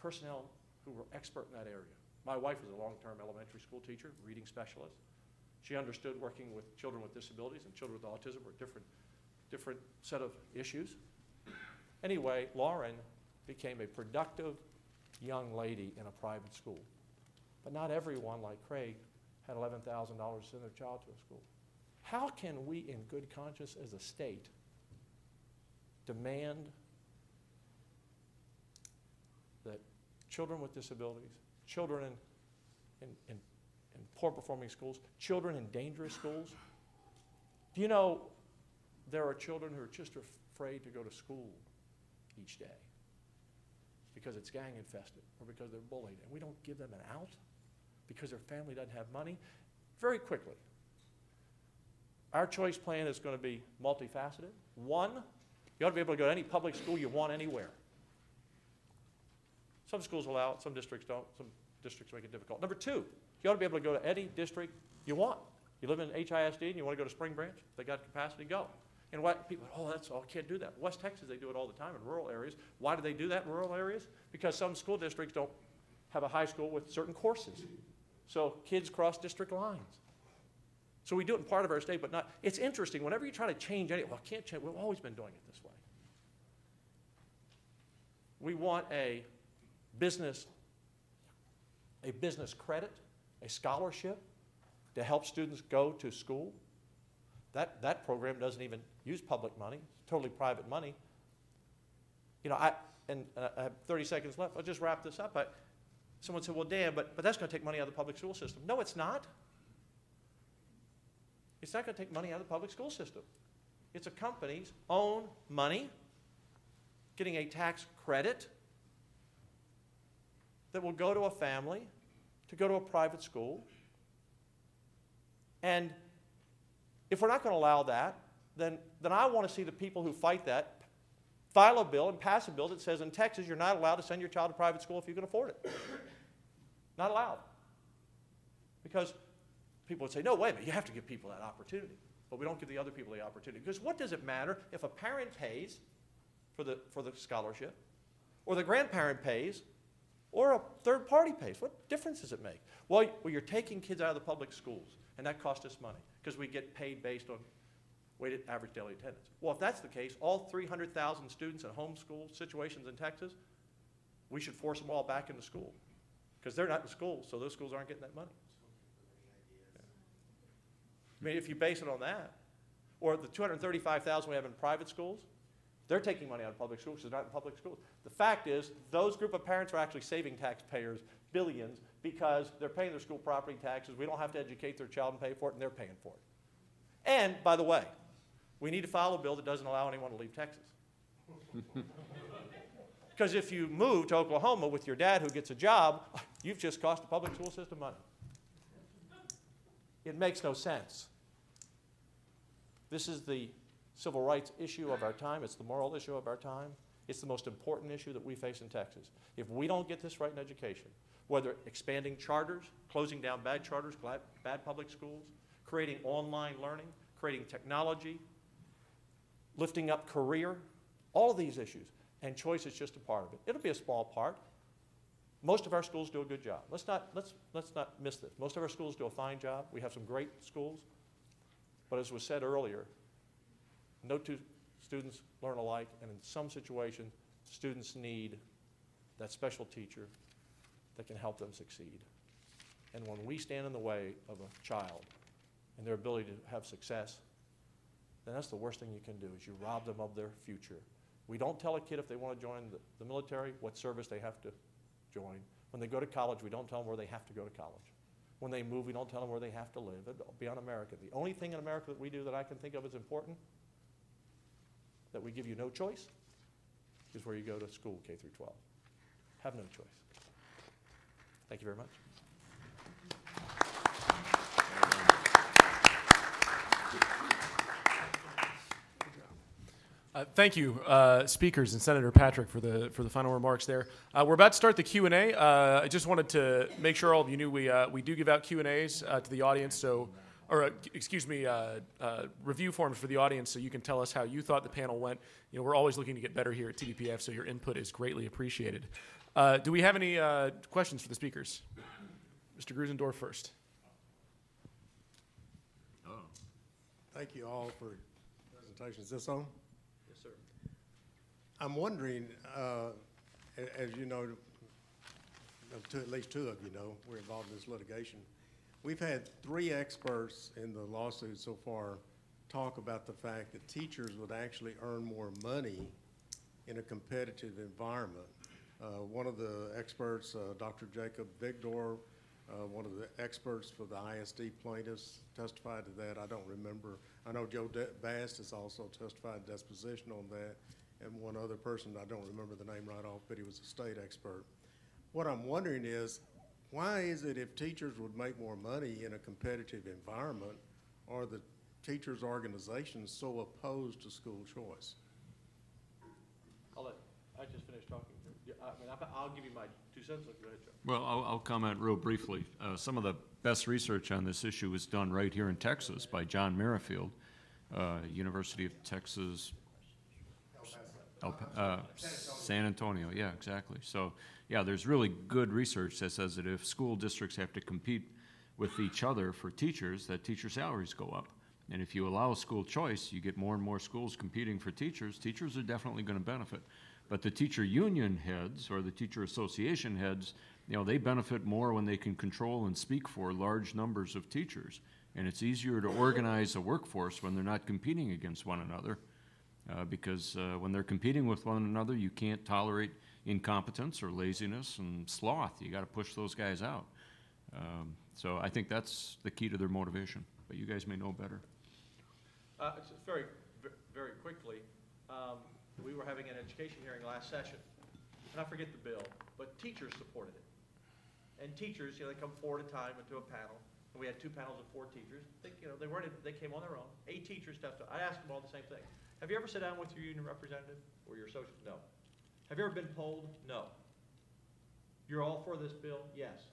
personnel who were expert in that area. My wife was a long-term elementary school teacher, reading specialist. She understood working with children with disabilities and children with autism were a different set of issues. Anyway, Lauren became a productive young lady in a private school. But not everyone, like Craig, had $11,000 to send their child to a school. How can we, in good conscience as a state, demand that children with disabilities, children in poor performing schools, children in dangerous schools? Do you know there are children who are just afraid to go to school each day because it's gang infested or because they're bullied, and we don't give them an out because their family doesn't have money? Very quickly, our choice plan is going to be multifaceted. One, you ought to be able to go to any public school you want anywhere. Some schools allow it, some districts don't. Some districts make it difficult. Number two, you ought to be able to go to any district you want. You live in HISD and you want to go to Spring Branch, they got capacity, go. And what people, oh, that's all, can't do that. West Texas, they do it all the time in rural areas. Why do they do that in rural areas? Because some school districts don't have a high school with certain courses. So kids cross district lines. So we do it in part of our state, but not. It's interesting, whenever you try to change anything, well, can't change, we've always been doing it this way. We want a business credit, a scholarship to help students go to school. That program doesn't even use public money, it's totally private money. You know, I have 30 seconds left. I'll just wrap this up. Someone said, well, Dan, but that's going to take money out of the public school system. No, it's not. It's not going to take money out of the public school system. It's a company's own money getting a tax credit that will go to a family to go to a private school. And if we're not going to allow that, then I want to see the people who fight that file a bill and pass a bill that says in Texas you're not allowed to send your child to private school if you can afford it. Not allowed. Because people would say, no, wait a minute, you have to give people that opportunity. But we don't give the other people the opportunity. Because what does it matter if a parent pays for the scholarship, or the grandparent pays, or a third party pays? What difference does it make? Well, you're taking kids out of the public schools, and that costs us money because we get paid based on weighted average daily attendance. Well, if that's the case, all 300,000 students in homeschool situations in Texas, we should force them all back into school because they're not in school, so those schools aren't getting that money. Yeah. I mean, if you base it on that, or the 235,000 we have in private schools, they're taking money out of public schools because they're not in public schools. The fact is, those group of parents are actually saving taxpayers billions because they're paying their school property taxes. We don't have to educate their child and pay for it, and they're paying for it. And, by the way, we need to file a bill that doesn't allow anyone to leave Texas. Because if you move to Oklahoma with your dad who gets a job, you've just cost the public school system money. It makes no sense. This is the civil rights issue of our time. It's the moral issue of our time. It's the most important issue that we face in Texas. If we don't get this right in education, whether expanding charters, closing down bad charters, bad public schools, creating online learning, creating technology, lifting up career, all of these issues, and choice is just a part of it. It'll be a small part. Most of our schools do a good job. Let's not miss this. Most of our schools do a fine job. We have some great schools. But as was said earlier, no two students learn alike, and in some situations, students need that special teacher that can help them succeed. And when we stand in the way of a child and their ability to have success, then that's the worst thing you can do, is you rob them of their future. We don't tell a kid if they want to join the military what service they have to join. When they go to college, we don't tell them where they have to go to college. When they move, we don't tell them where they have to live. Beyond America, the only thing in America that we do that I can think of as important, that we give you no choice, is where you go to school, K through 12. Have no choice. Thank you very much. Thank you, speakers and Senator Patrick, for the final remarks there. We're about to start the Q&A. I just wanted to make sure all of you knew we do give out Q&As to the audience, so, or excuse me, review forms for the audience, so you can tell us how you thought the panel went. You know, we're always looking to get better here at TDPF, so your input is greatly appreciated. Do we have any questions for the speakers? Mr. Grusendorf first. Oh. Thank you all for presentations. Is this on? Yes, sir. I'm wondering, as you know, at least two of you know, we're involved in this litigation. we've had 3 experts in the lawsuit so far talk about the fact that teachers would actually earn more money in a competitive environment. One of the experts, Dr. Jacob Vigdor, one of the experts for the ISD plaintiffs testified to that. I don't remember. I know Joe Bass has also testified deposition on that, and one other person, I don't remember the name right off, but he was a state expert. What I'm wondering is, why is it if teachers would make more money in a competitive environment, are the teachers' organizations so opposed to school choice? I just finished talking. I'll give you my 2 cents. Go ahead, Joe. Well, I'll comment real briefly. Some of the best research on this issue was done right here in Texas by John Merrifield, University of Texas, San Antonio. Yeah, exactly. So, yeah, there's really good research that says that if school districts have to compete with each other for teachers, that teacher salaries go up. And if you allow school choice, you get more and more schools competing for teachers. Teachers are definitely going to benefit. But the teacher union heads or the teacher association heads, you know, they benefit more when they can control and speak for large numbers of teachers. And it's easier to organize a workforce when they're not competing against one another. Because when they're competing with one another, you can't tolerate incompetence or laziness and sloth. You got to push those guys out. So I think that's the key to their motivation. But you guys may know better. Just very quickly, we were having an education hearing last session, and I forget the bill, but teachers supported it. And teachers, you know, they come 4 at a time into a panel, and we had 2 panels of 4 teachers. They came on their own. 8 teachers testified. I asked them all the same thing. Have you ever sat down with your union representative or your associate? No. Have you ever been polled? No. You're all for this bill? Yes.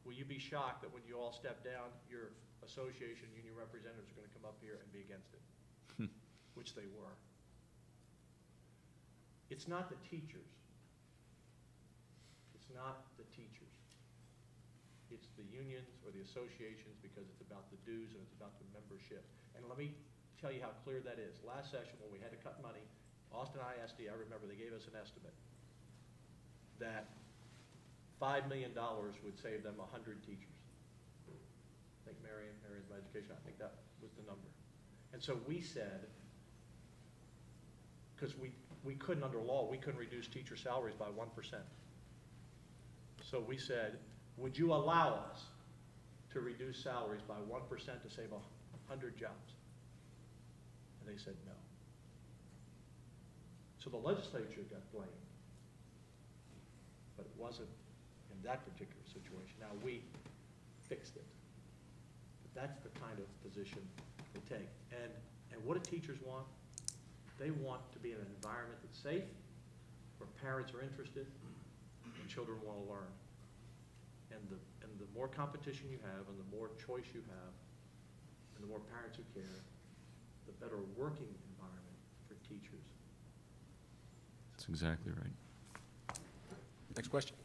Will you be shocked that when you all step down, your association union representatives are going to come up here and be against it? Which they were. It's not the teachers. It's not the teachers. It's the unions or the associations, because it's about the dues and it's about the membership. And let me tell you how clear that is. Last session when we had to cut money, Austin ISD, I remember they gave us an estimate that $5 million would save them 100 teachers. I think Marion's my education, I think that was the number. And so we said, because we couldn't, under law, we couldn't reduce teacher salaries by 1%. So we said, would you allow us to reduce salaries by 1% to save 100 jobs? And they said no. So the legislature got blamed, but it wasn't in that particular situation. Now we fixed it. But that's the kind of position they take. And what do teachers want? They want to be in an environment that's safe, where parents are interested, and children want to learn. And the more competition you have, and the more choice you have, and the more parents who care, the better working environment for teachers. That's exactly right. Next question.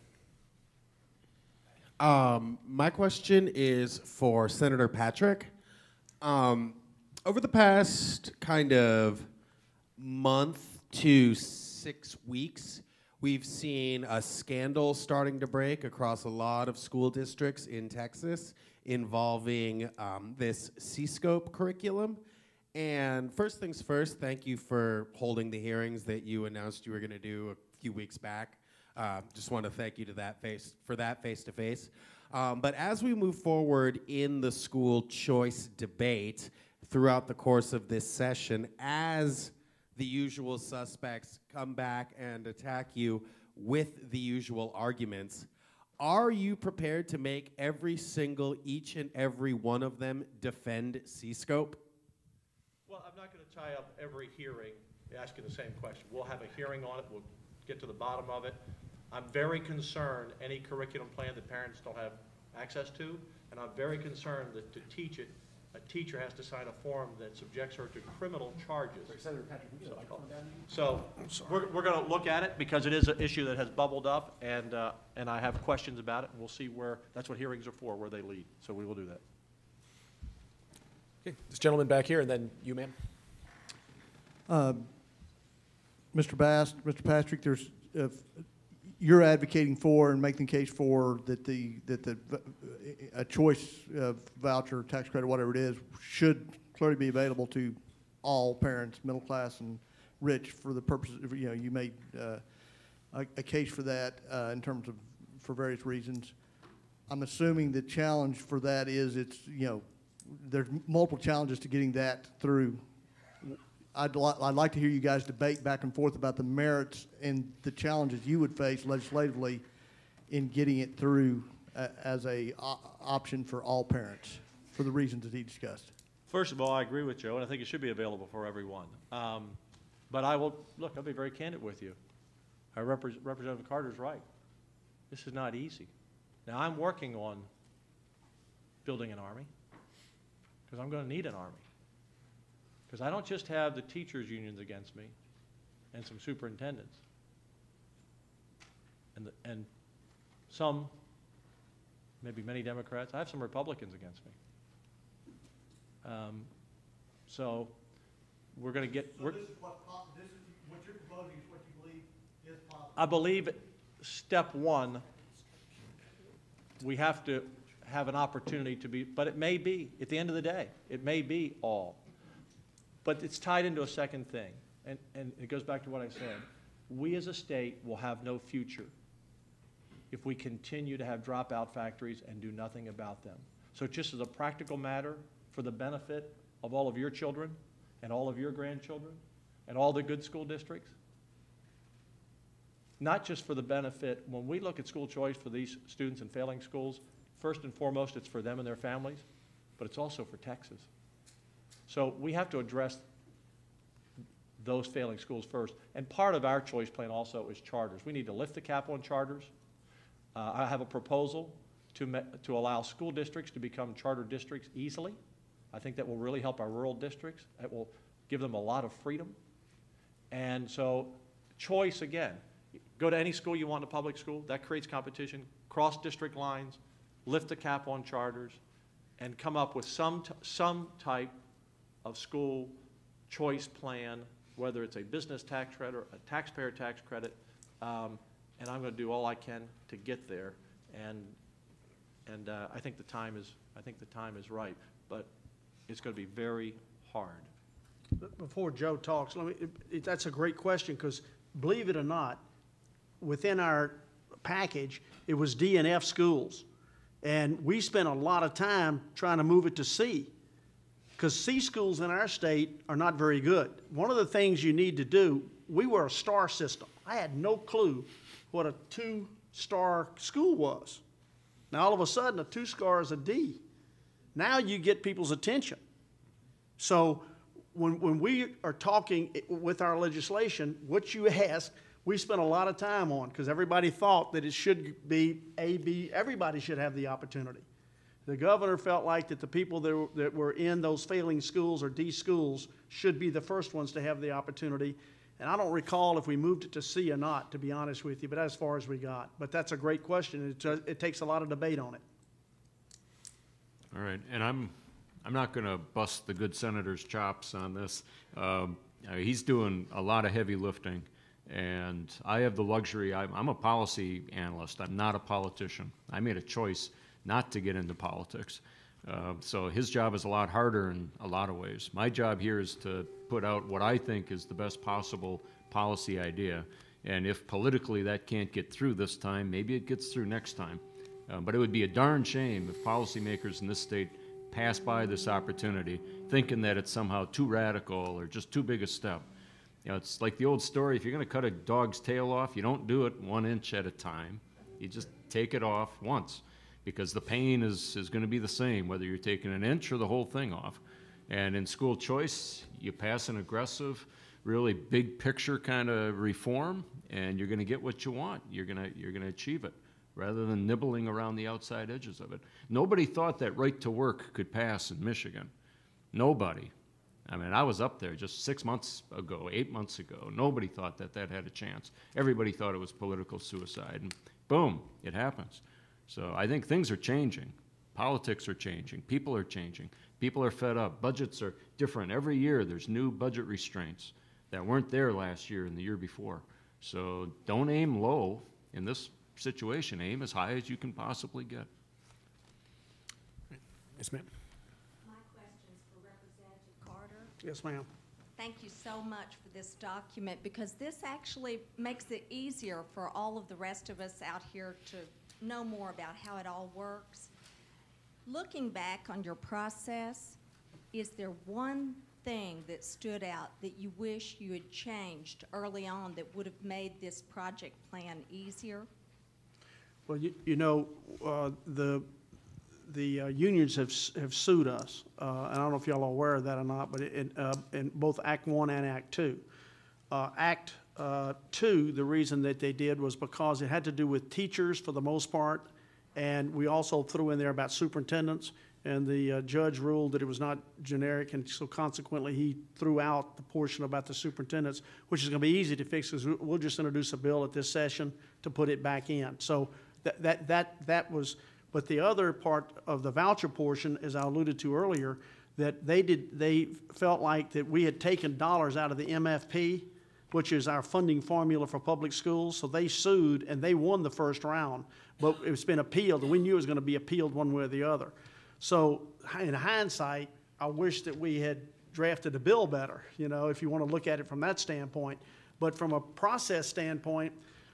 My question is for Senator Patrick. Over the past kind of month to 6 weeks, we've seen a scandal starting to break across a lot of school districts in Texas involving this C-Scope curriculum. And first things first, thank you for holding the hearings that you announced you were going to do a few weeks back. Just want to thank you for that face-to-face. But as we move forward in the school choice debate throughout the course of this session, as the usual suspects come back and attack you with the usual arguments, are you prepared to make each and every one of them defend C-Scope? Well, I'm not going to tie up every hearing asking the same question. We'll have a hearing on it. We'll get to the bottom of it. I'm very concerned any curriculum plan that parents don't have access to, and I'm very concerned that to teach it, a teacher has to sign a form that subjects her to criminal charges. Senator Patrick, So we're going to look at it because it is an issue that has bubbled up, and I have questions about it, and we'll see where, that's what hearings are for, where they lead. So we will do that. Okay, this gentleman back here, and then you, ma'am. Mr. Bass, Mr. Patrick, you're advocating for and making the case for that a choice voucher, tax credit, whatever it is, should clearly be available to all parents, middle class and rich, for the purposes of, you made a case for that in terms of, for various reasons. I'm assuming the challenge for that is there's multiple challenges to getting that through. I'd like to hear you guys debate back and forth about the merits and the challenges you would face legislatively in getting it through as a option for all parents for the reasons that he discussed. First of all, I agree with Joe, and I think it should be available for everyone. But I'll be very candid with you. Representative Carter's right. This is not easy. Now, I'm working on building an army, because I'm going to need an army. Because I don't just have the teachers' unions against me and some superintendents and some, maybe many Democrats. I have some Republicans against me. So we're going to get. So this is what you're proposing is what you believe is possible. I believe step one, we have to have an opportunity to be, but it may be, at the end of the day, it may be all. But it's tied into a second thing, and it goes back to what I said. We as a state will have no future if we continue to have dropout factories and do nothing about them. So just as a practical matter, for the benefit of all of your children and all of your grandchildren and all the good school districts, not just for the benefit, when we look at school choice for these students in failing schools, first and foremost, it's for them and their families, but it's also for Texas. So we have to address those failing schools first. And part of our choice plan also is charters. We need to lift the cap on charters. I have a proposal to allow school districts to become charter districts easily. I think that will really help our rural districts. It will give them a lot of freedom. And so choice, again, go to any school you want in a public school. That creates competition. Cross district lines, lift the cap on charters, and come up with some type of school choice plan, whether it's a business tax credit or a taxpayer tax credit, and I'm going to do all I can to get there. And I think the time is right, but it's going to be very hard. Before Joe talks, that's a great question, because believe it or not, within our package, it was D and F schools, and we spent a lot of time trying to move it to C, because C schools in our state are not very good. One of the things you need to do, we were a star system. I had no clue what a 2-star school was. Now all of a sudden a 2-star is a D. Now you get people's attention. So when we are talking with our legislation, what you asked, we spent a lot of time on, because everybody thought that it should be A, B, everybody should have the opportunity. The governor felt like that the people that were in those failing schools or D schools should be the first ones to have the opportunity. And I don't recall if we moved it to C or not, to be honest with you, but as far as we got. But that's a great question. It takes a lot of debate on it. All right, and I'm not going to bust the good senator's chops on this. He's doing a lot of heavy lifting, and I have the luxury. I'm a policy analyst. I'm not a politician. I made a choice not to get into politics. So his job is a lot harder in a lot of ways. My job here is to put out what I think is the best possible policy idea. And if politically that can't get through this time, maybe it gets through next time. But it would be a darn shame if policymakers in this state pass by this opportunity thinking that it's somehow too radical or just too big a step. It's like the old story, if you're going to cut a dog's tail off, you don't do it 1 inch at a time. You just take it off once, because the pain is going to be the same whether you're taking an inch or the whole thing off. And in school choice, you pass an aggressive, really big picture kind of reform, and you're going to get what you want. You're going to achieve it, rather than nibbling around the outside edges of it. Nobody thought that right to work could pass in Michigan. Nobody. I mean, I was up there just 6 months ago, 8 months ago. Nobody thought that had a chance. Everybody thought it was political suicide, and boom, it happens. So I think things are changing. Politics are changing. People are changing. People are fed up. Budgets are different. Every year there's new budget restraints that weren't there last year and the year before. So don't aim low. in this situation, aim as high as you can possibly get. Yes, ma'am. My question's for Representative Carter. Yes, ma'am. Thank you so much for this document, because this actually makes it easier for all of the rest of us out here to know more about how it all works. Looking back on your process, is there one thing that stood out that you wish you had changed early on that would have made this project plan easier? Well, you know, the unions have sued us, and I don't know if y'all are aware of that or not, but in both Act 1 and Act 2. Act 2, the reason that they did was because it had to do with teachers for the most part, and we also threw in there about superintendents, and the judge ruled that it was not generic, and so consequently he threw out the portion about the superintendents, which is going to be easy to fix because we'll just introduce a bill at this session to put it back in. So that was, but the other part of the voucher portion, as I alluded to earlier, that they felt like that we had taken dollars out of the MFP, which is our funding formula for public schools. So they sued and they won the first round, but it's been appealed, and we knew it was going to be appealed one way or the other. So in hindsight, I wish that we had drafted a bill better, you know, if you want to look at it from that standpoint. But from a process standpoint,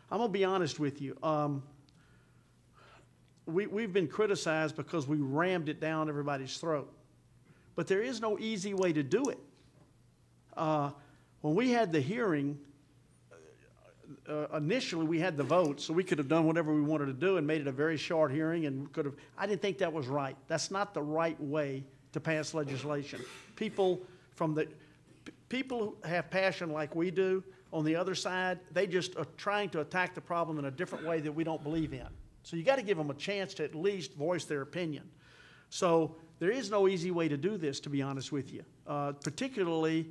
I'm going to be honest with you. We've been criticized because we rammed it down everybody's throat. But there is no easy way to do it. When we had the hearing, initially we had the vote, so we could have done whatever we wanted to do and made it a very short hearing and could have, I didn't think that was right. That's not the right way to pass legislation. People who have passion like we do, on the other side, they just are trying to attack the problem in a different way that we don't believe in. So you got to give them a chance to at least voice their opinion. So there is no easy way to do this, to be honest with you, particularly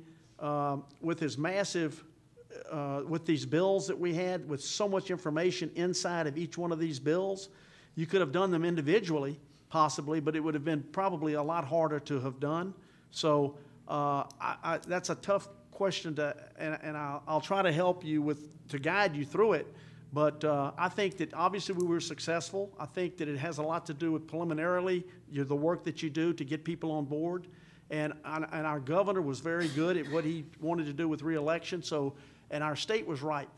with this massive, with these bills that we had, with so much information inside of each one of these bills. You could have done them individually, possibly, but it would have been probably a lot harder to have done. So that's a tough question and I'll try to help you to guide you through it. But I think that obviously we were successful. I think that it has a lot to do with preliminarily the work that you do to get people on board. And our governor was very good at what he wanted to do with re-election. So, and our state was ripe.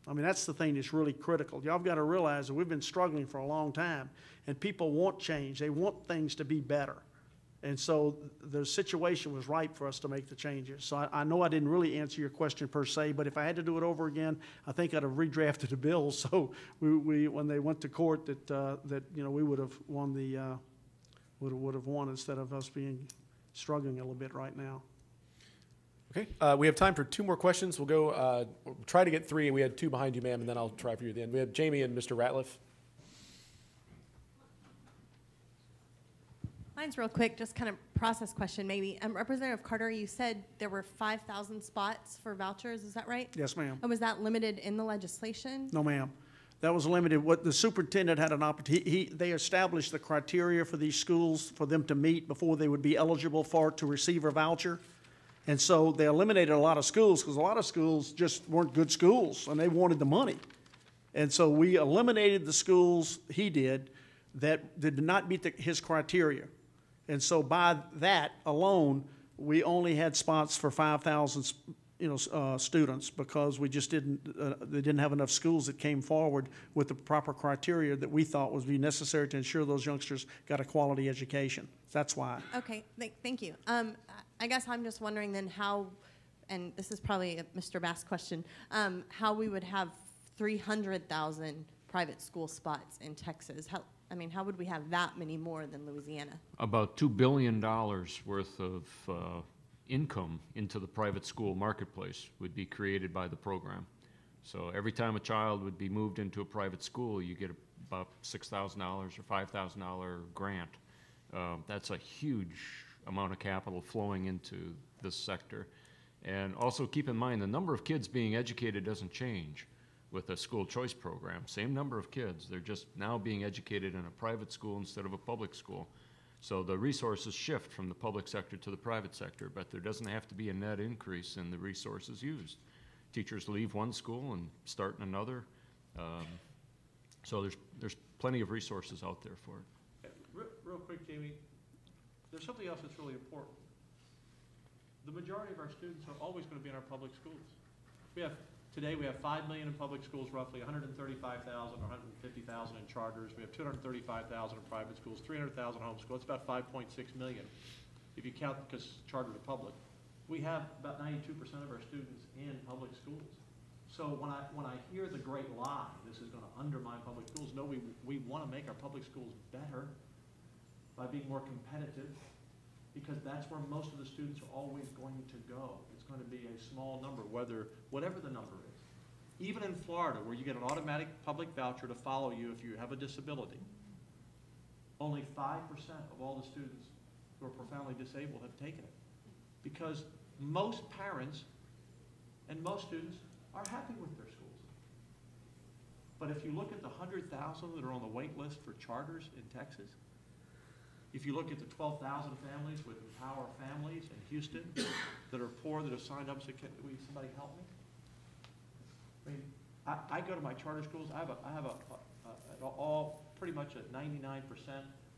I mean, that's the thing that's really critical. Y'all got to realize that we've been struggling for a long time, and people want change. They want things to be better. And so the situation was ripe for us to make the changes. So I know I didn't really answer your question per se, but if I had to do it over again, I think I'd have redrafted the bill. So we when they went to court, that you know, we would have won would have won instead of us struggling a little bit right now. Okay, we have time for two more questions. We'll go, we'll try to get three. We had two behind you, ma'am, and then I'll try for you at the end. We have Jamie and Mr. Ratliff. Mine's real quick, just kind of process question maybe. Representative Carter, you said there were 5,000 spots for vouchers, is that right? Yes, ma'am. And was that limited in the legislation? No, ma'am. That was limited. What the superintendent had an opportunity, they established the criteria for these schools for them to meet before they would be eligible to receive a voucher. And so they eliminated a lot of schools because a lot of schools just weren't good schools and they wanted the money. And so we eliminated the schools, he did, that did not meet his criteria. And so by that alone, we only had spots for 5,000, students because we just they didn't have enough schools that came forward with the proper criteria that we thought would be necessary to ensure those youngsters got a quality education. That's why. Okay, thank you. I guess I'm just wondering then how, and this is probably a Mr. Bass question, how we would have 300,000 private school spots in Texas. How would we have that many more than Louisiana? About $2 billion worth of income into the private school marketplace would be created by the program. So every time a child would be moved into a private school, you get about $6,000 or $5,000 grant. That's a huge amount of capital flowing into this sector. And also keep in mind, the number of kids being educated doesn't change with a school choice program. Same number of kids, they're just now being educated in a private school instead of a public school. So the resources shift from the public sector to the private sector, but there doesn't have to be a net increase in the resources used. Teachers leave one school and start in another. So there's plenty of resources out there for it. Real quick, Jamie, there's something else that's really important. The majority of our students are always going to be in our public schools. Today we have 5 million in public schools, roughly 135,000 or 150,000 in charters. We have 235,000 in private schools, 300,000 homeschool. It's about 5.6 million if you count because charter to public. We have about 92% of our students in public schools. So when I hear the great lie, this is going to undermine public schools, no, we want to make our public schools better by being more competitive, because that's where most of the students are always going to go. It's going to be a small number, whatever the number is. Even in Florida, where you get an automatic public voucher to follow you if you have a disability, only 5% of all the students who are profoundly disabled have taken it. Because most parents and most students are happy with their schools. But if you look at the 100,000 that are on the wait list for charters in Texas, if you look at the 12,000 families with Empower Families in Houston that are poor that have signed up, so will somebody help me? I mean, I go to my charter schools. I have all pretty much a 99%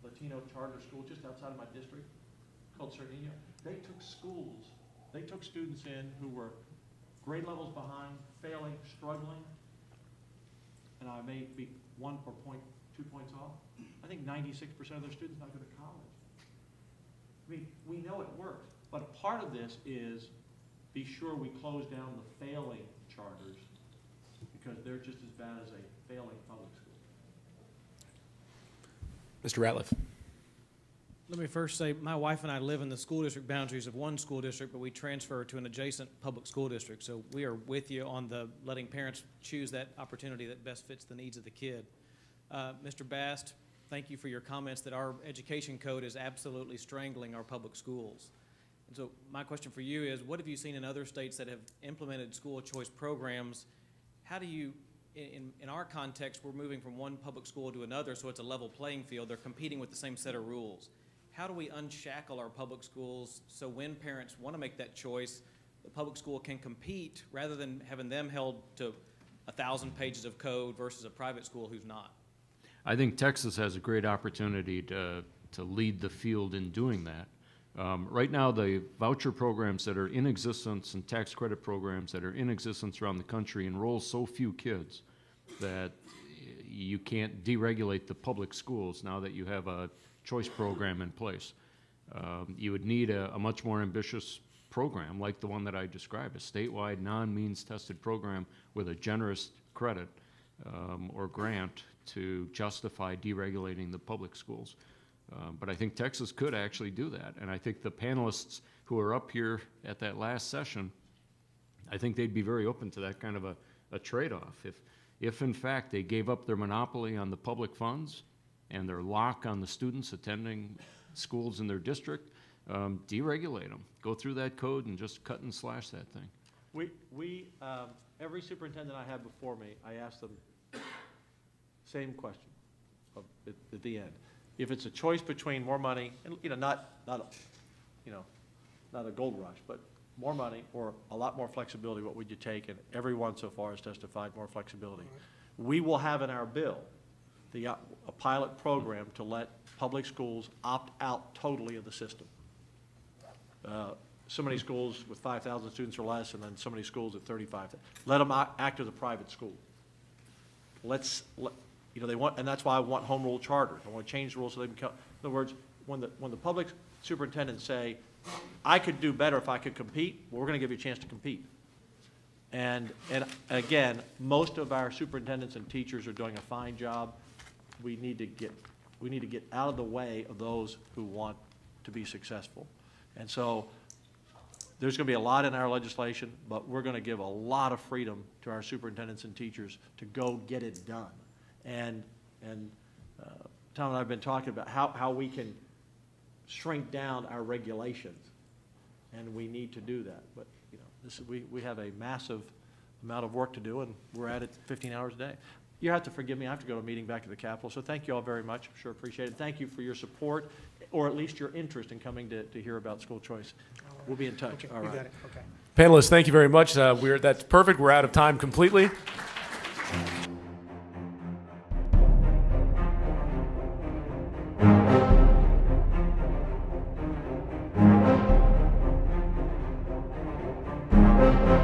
Latino charter school just outside of my district called Cernino. They took students in who were grade levels behind, failing, struggling, and I may be 1 or 2 points off. I think 96% of their students not go to college. I mean, we know it works, but a part of this is be sure we close down the failing charters, because they're just as bad as a failing public school. Mr. Ratliff. Let me first say, my wife and I live in the school district boundaries of one school district, but we transfer to an adjacent public school district. So we are with you on the letting parents choose that opportunity that best fits the needs of the kid. Mr. Bast, thank you for your comments that our education code is absolutely strangling our public schools. And so my question for you is, what have you seen in other states that have implemented school choice programs? How do you, in our context, we're moving from one public school to another, so it's a level playing field. They're competing with the same set of rules. How do we unshackle our public schools so when parents want to make that choice, the public school can compete rather than having them held to 1,000 pages of code versus a private school who's not? I think Texas has a great opportunity to lead the field in doing that. Right now, the voucher programs that are in existence and tax credit programs that are in existence around the country enroll so few kids that you can't deregulate the public schools now that you have a choice program in place. You would need a much more ambitious program like the one that I described, a statewide non-means tested program with a generous credit or grant to justify deregulating the public schools. But I think Texas could actually do that. And I think the panelists who are up here at that last session, I think they'd be very open to that kind of a trade-off. If in fact they gave up their monopoly on the public funds and their lock on the students attending schools in their district, deregulate them. Go through that code and just cut and slash that thing. Every superintendent I had before me, I asked them same question at the end. If it's a choice between more money, and not a gold rush, but more money or a lot more flexibility, what would you take? And everyone so far has testified more flexibility. We will have in our bill a pilot program to let public schools opt out totally of the system. So many schools with 5,000 students or less, and then so many schools at 35,000. Let them act as a private school. They want, and that's why I want home rule charters. I want to change the rules so they can count. In other words, when the public superintendents say, I could do better if I could compete, well, we're going to give you a chance to compete. And again, most of our superintendents and teachers are doing a fine job. We need to get out of the way of those who want to be successful. And so there's going to be a lot in our legislation, but we're going to give a lot of freedom to our superintendents and teachers to go get it done. And Tom and I have been talking about how we can shrink down our regulations, and we need to do that. But we have a massive amount of work to do, and we're at it 15 hours a day. You have to forgive me. I have to go to a meeting back at the Capitol. So thank you all very much. I'm sure appreciate it. Thank you for your support, or at least your interest in coming to hear about school choice. We'll be in touch. Okay, all right. got it. Okay. Panelists, thank you very much. That's perfect. We're out of time completely. Thank you.